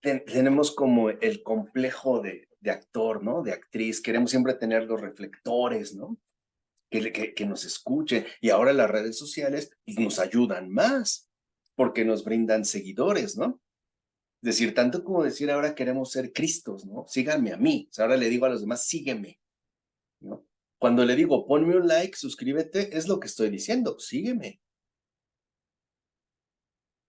Speaker 1: tenemos como el complejo de actor, ¿no? De actriz, queremos siempre tener los reflectores, ¿no? Que nos escuchen. Y ahora las redes sociales pues, nos ayudan más porque nos brindan seguidores, ¿no? Es decir, tanto como decir ahora queremos ser Cristos, ¿no? Síganme a mí. O sea, ahora le digo a los demás, sígueme, ¿no? Cuando le digo, ponme un like, suscríbete, es lo que estoy diciendo, sígueme.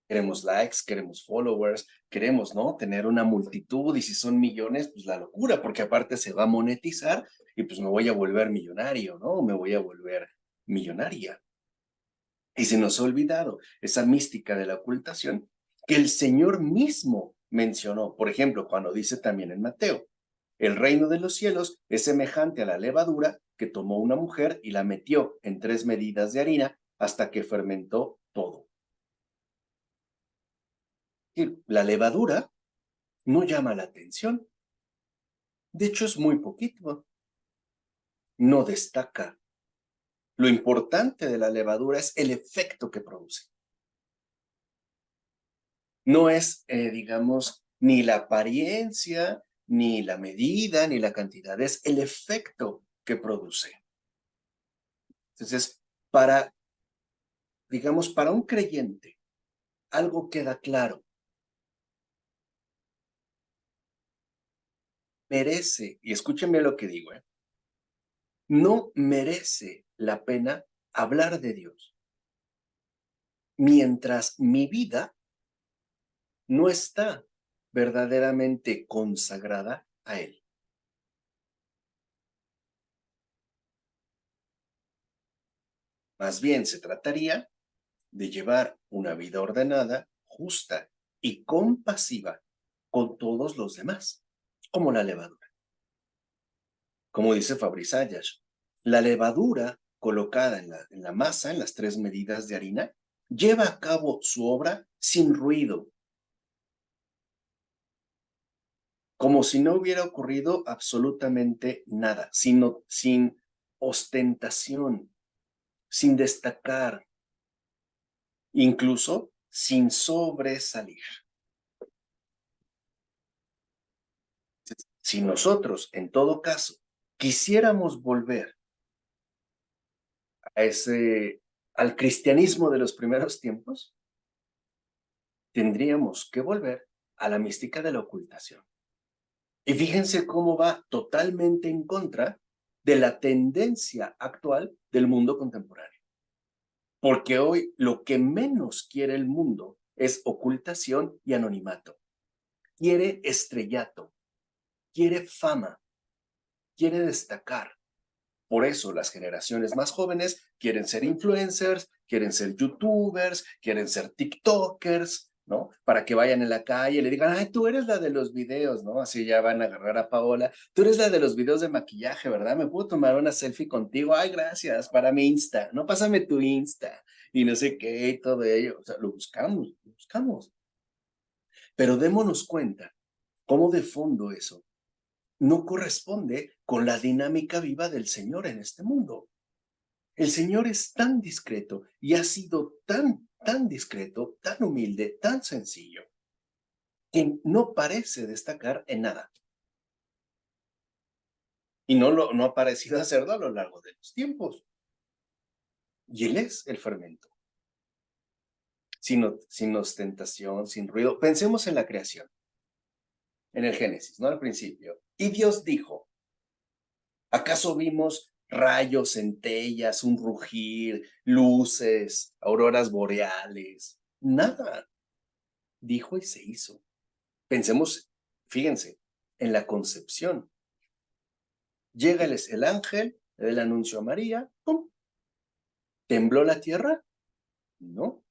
Speaker 1: Queremos likes, queremos followers, queremos, ¿no? Tener una multitud y si son millones, pues la locura, porque aparte se va a monetizar y pues me voy a volver millonario, ¿no? Me voy a volver millonaria. Y se nos ha olvidado esa mística de la ocultación que el Señor mismo mencionó. Por ejemplo, cuando dice también en Mateo, el reino de los cielos es semejante a la levadura que tomó una mujer y la metió en 3 medidas de harina hasta que fermentó todo. Y la levadura no llama la atención. De hecho, es muy poquito. No destaca. Lo importante de la levadura es el efecto que produce. No es, digamos, ni la apariencia, ni la medida, ni la cantidad, es el efecto que produce. Entonces, digamos, para un creyente, algo queda claro. Merece, y escúchenme lo que digo, no merece la pena hablar de Dios mientras mi vida no está verdaderamente consagrada a Él. Más bien se trataría de llevar una vida ordenada, justa y compasiva con todos los demás, como la levadura. Como dice Fabrice Ayash, la levadura colocada en la masa, en las 3 medidas de harina, lleva a cabo su obra sin ruido, como si no hubiera ocurrido absolutamente nada, sin ostentación, sin destacar, incluso sin sobresalir. Si nosotros, en todo caso, quisiéramos volver a al cristianismo de los primeros tiempos, tendríamos que volver a la mística de la ocultación. Y fíjense cómo va totalmente en contra de la tendencia actual del mundo contemporáneo. Porque hoy lo que menos quiere el mundo es ocultación y anonimato. Quiere estrellato, quiere fama, quiere destacar. Por eso las generaciones más jóvenes quieren ser influencers, quieren ser youtubers, quieren ser tiktokers, ¿no? Para que vayan en la calle y le digan, ay, tú eres la de los videos, ¿no? Así ya van a agarrar a Paola. Tú eres la de los videos de maquillaje, ¿verdad? ¿Me puedo tomar una selfie contigo? Ay, gracias, para mi Insta. No, pásame tu Insta. Y no sé qué, y todo ello. O sea, lo buscamos, lo buscamos. Pero démonos cuenta cómo de fondo eso no corresponde con la dinámica viva del Señor en este mundo. El Señor es tan discreto y ha sido tan discreto, tan humilde, tan sencillo, que no parece destacar en nada. Y no ha parecido hacerlo a lo largo de los tiempos. Y Él es el fermento. Sin ostentación, sin ruido. Pensemos en la creación, en el Génesis, ¿no? Al principio. Y Dios dijo, ¿acaso vimos rayos, centellas, un rugir, luces, auroras boreales? Nada. Dijo y se hizo. Pensemos, fíjense, en la concepción. Llega el ángel, le da el anuncio a María, ¡pum! ¿Tembló la tierra? No.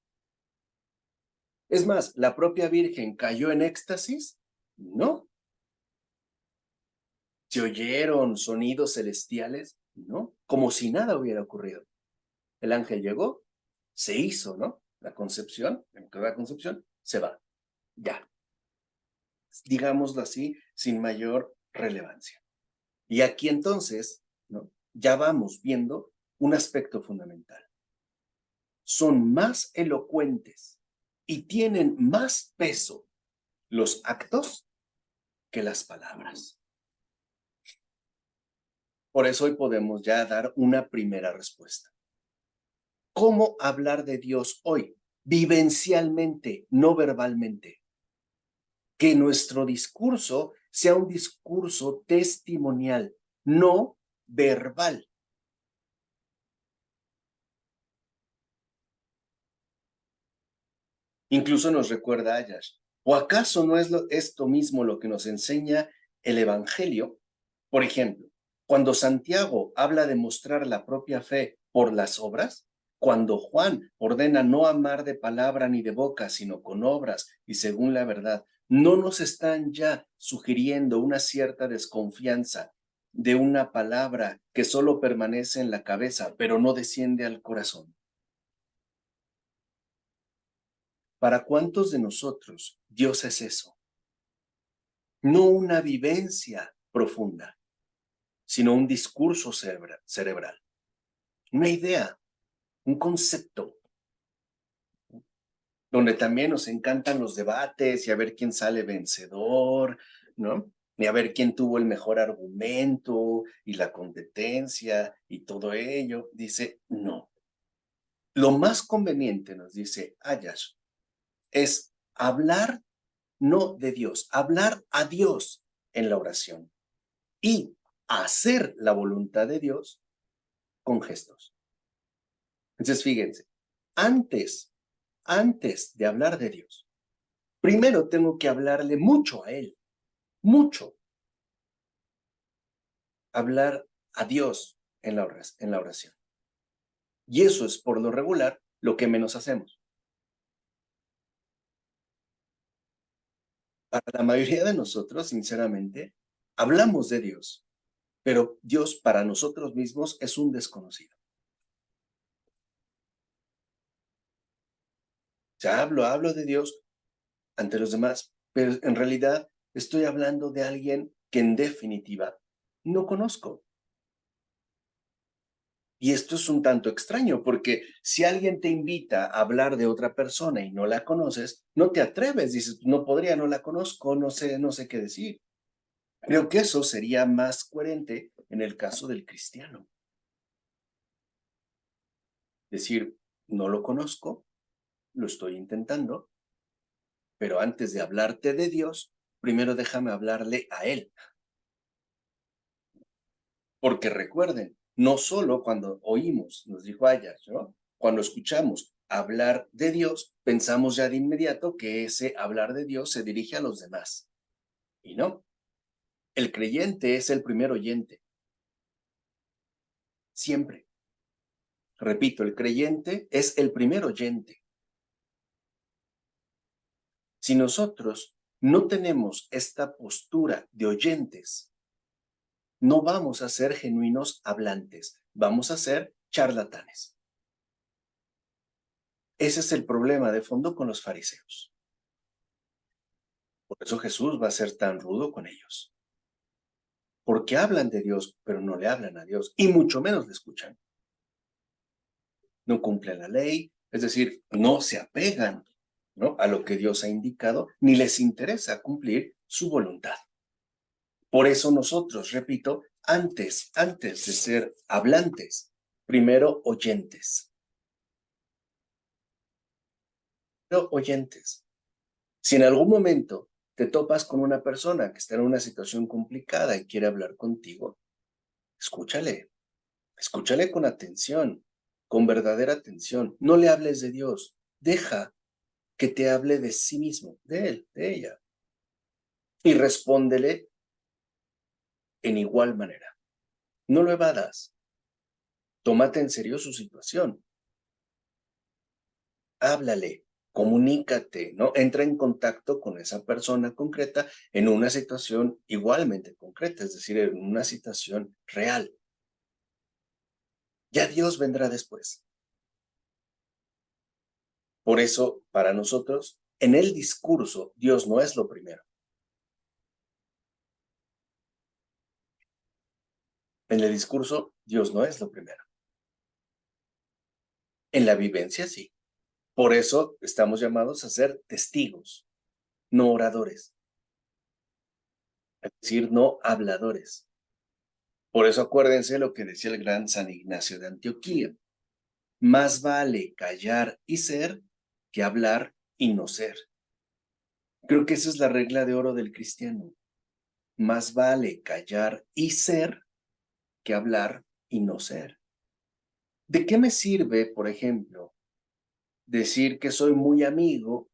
Speaker 1: Es más, la propia Virgen cayó en éxtasis, No. ¿Se oyeron sonidos celestiales? No. Como si nada hubiera ocurrido. El ángel llegó, se hizo, ¿no? La concepción, la concepción, se va. Ya. Digámoslo así, sin mayor relevancia. Y aquí entonces, ¿no? Ya vamos viendo un aspecto fundamental. Son más elocuentes y tienen más peso los actos que las palabras. Por eso hoy podemos ya dar una primera respuesta. ¿Cómo hablar de Dios hoy? Vivencialmente, no verbalmente. Que nuestro discurso sea un discurso testimonial, no verbal. Incluso nos recuerda Ayash, ¿o acaso no es esto mismo lo que nos enseña el Evangelio? Por ejemplo, cuando Santiago habla de mostrar la propia fe por las obras, cuando Juan ordena no amar de palabra ni de boca, sino con obras y según la verdad, ¿no nos están ya sugiriendo una cierta desconfianza de una palabra que solo permanece en la cabeza, pero no desciende al corazón? ¿Para cuántos de nosotros Dios es eso? No una vivencia profunda, sino un discurso cerebral, una idea, un concepto, donde también nos encantan los debates y a ver quién sale vencedor, ¿no? Y a ver quién tuvo el mejor argumento y la competencia y todo ello. Dice, no. Lo más conveniente, nos dice Ayash, es hablar no de Dios, hablar a Dios en la oración y hacer la voluntad de Dios con gestos. Entonces, fíjense, antes de hablar de Dios, primero tengo que hablarle mucho a Él, mucho. Hablar a Dios en la oración. Y eso es, por lo regular, lo que menos hacemos. Para la mayoría de nosotros, sinceramente, hablamos de Dios, pero Dios para nosotros mismos es un desconocido. O sea, hablo de Dios ante los demás, pero en realidad estoy hablando de alguien que en definitiva no conozco. Y esto es un tanto extraño, porque si alguien te invita a hablar de otra persona y no la conoces, no te atreves, dices, no podría, no la conozco, no sé qué decir. Creo que eso sería más coherente en el caso del cristiano. Decir, no lo conozco, lo estoy intentando, pero antes de hablarte de Dios, primero déjame hablarle a Él. Porque recuerden, no solo cuando oímos, nos dijo Ayas, ¿no? Cuando escuchamos hablar de Dios, pensamos ya de inmediato que ese hablar de Dios se dirige a los demás. Y no, el creyente es el primer oyente. Siempre. Repito, el creyente es el primer oyente. Si nosotros no tenemos esta postura de oyentes, no vamos a ser genuinos hablantes, vamos a ser charlatanes. Ese es el problema de fondo con los fariseos. Por eso Jesús va a ser tan rudo con ellos. Porque hablan de Dios, pero no le hablan a Dios, y mucho menos le escuchan. No cumplen la ley, es decir, no se apegan, ¿no?, a lo que Dios ha indicado, ni les interesa cumplir su voluntad. Por eso nosotros, repito, antes de ser hablantes, primero oyentes. Primero oyentes. Si en algún momento te topas con una persona que está en una situación complicada y quiere hablar contigo, escúchale con atención, con verdadera atención. No le hables de Dios, deja que te hable de sí mismo, de él, de ella. Y respóndele en igual manera. No lo evadas. Tómate en serio su situación. Háblale, comunícate, ¿no? Entra en contacto con esa persona concreta en una situación igualmente concreta, es decir, en una situación real. Ya Dios vendrá después. Por eso, para nosotros, en el discurso, Dios no es lo primero. En el discurso, Dios no es lo primero. En la vivencia, sí. Por eso estamos llamados a ser testigos, no oradores. Es decir, no habladores. Por eso acuérdense lo que decía el gran San Ignacio de Antioquía. Más vale callar y ser que hablar y no ser. Creo que esa es la regla de oro del cristiano. Más vale callar y ser que hablar y no ser. ¿De qué me sirve, por ejemplo, decir que soy muy amigo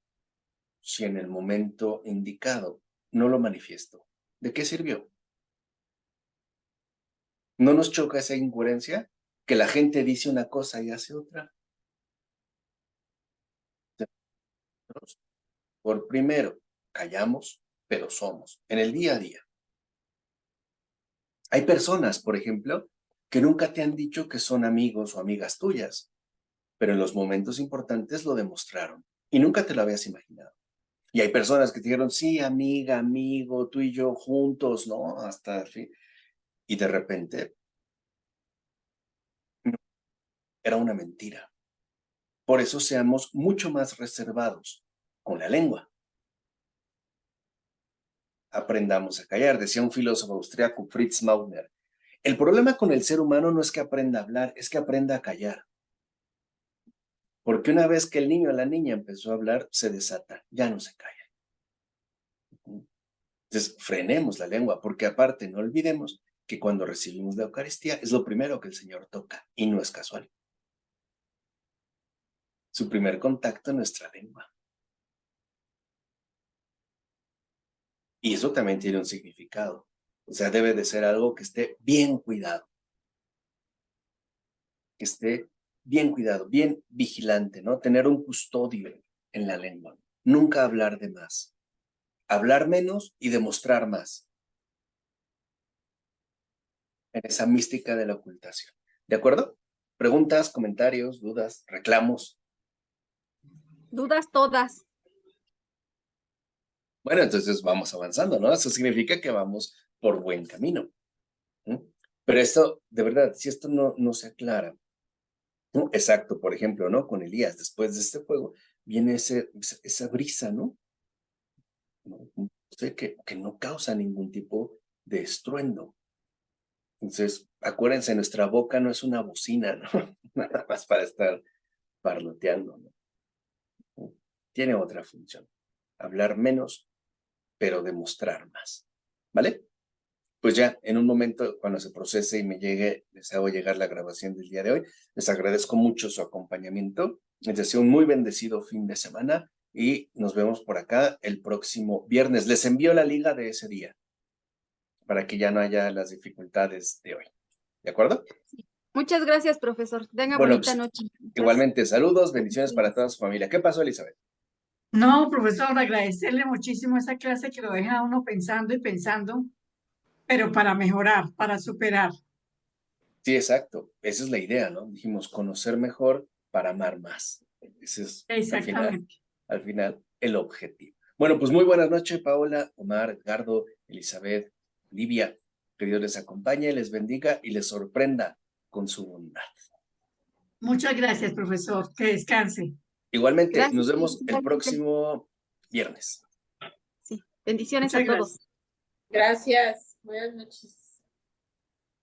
Speaker 1: si en el momento indicado no lo manifiesto? ¿De qué sirvió? ¿No nos choca esa incoherencia? Que la gente dice una cosa y hace otra. Por primero, callamos, pero somos, en el día a día. Hay personas, por ejemplo, que nunca te han dicho que son amigos o amigas tuyas, pero en los momentos importantes lo demostraron y nunca te lo habías imaginado. Y hay personas que te dijeron, sí, amiga, amigo, tú y yo juntos, ¿no? Hasta el fin. Y de repente era una mentira. Por eso seamos mucho más reservados con la lengua. Aprendamos a callar, decía un filósofo austriaco, Fritz Mauner. El problema con el ser humano no es que aprenda a hablar, es que aprenda a callar. Porque una vez que el niño o la niña empezó a hablar, se desata, ya no se calla. Entonces, frenemos la lengua, porque aparte no olvidemos que cuando recibimos la Eucaristía es lo primero que el Señor toca, y no es casual. Su primer contacto en nuestra lengua. Y eso también tiene un significado. O sea, debe de ser algo que esté bien cuidado. Que esté bien cuidado, bien vigilante, ¿no? Tener un custodio en la lengua. Nunca hablar de más. Hablar menos y demostrar más. En esa mística de la ocultación. ¿De acuerdo? Preguntas, comentarios, dudas, reclamos.
Speaker 3: Dudas todas.
Speaker 1: Bueno, entonces vamos avanzando, ¿no? Eso significa que vamos por buen camino. Pero esto, de verdad, si esto no se aclara, ¿no? Exacto, por ejemplo, ¿no? Con Elías, después de este fuego, viene esa brisa, ¿no? ¿No? Que no causa ningún tipo de estruendo. Entonces, acuérdense, nuestra boca no es una bocina, ¿no? Nada más para estar parloteando, ¿no? Tiene otra función. Hablar menos, pero demostrar más. ¿Vale? Pues ya, en un momento, cuando se procese y me llegue, les hago llegar la grabación del día de hoy. Les agradezco mucho su acompañamiento. Les deseo un muy bendecido fin de semana y nos vemos por acá el próximo viernes. Les envío la liga de ese día para que ya no haya las dificultades de hoy. ¿De acuerdo?
Speaker 3: Muchas gracias, profesor. Tenga
Speaker 1: Bueno,
Speaker 3: bonita
Speaker 1: pues,
Speaker 3: noche.
Speaker 1: igualmente, saludos, bendiciones para toda su familia. ¿Qué pasó, Elizabeth?
Speaker 4: No, profesor, agradecerle muchísimo esa clase que lo deja a uno pensando y pensando, pero para mejorar, para superar.
Speaker 1: Sí, exacto. Esa es la idea, ¿no? Dijimos conocer mejor para amar más. Ese es
Speaker 4: Exactamente.
Speaker 1: al final el objetivo. Bueno, pues muy buenas noches, Paola, Omar, Edgardo, Elizabeth, Livia. Que Dios les acompañe, les bendiga y les sorprenda con su bondad.
Speaker 4: Muchas gracias, profesor. Que descanse.
Speaker 1: Igualmente,
Speaker 3: Gracias.
Speaker 1: nos vemos el
Speaker 3: Igualmente.
Speaker 1: próximo viernes.
Speaker 3: Sí, bendiciones
Speaker 4: Muchas
Speaker 3: a todos.
Speaker 4: gracias.
Speaker 5: Gracias. Buenas noches.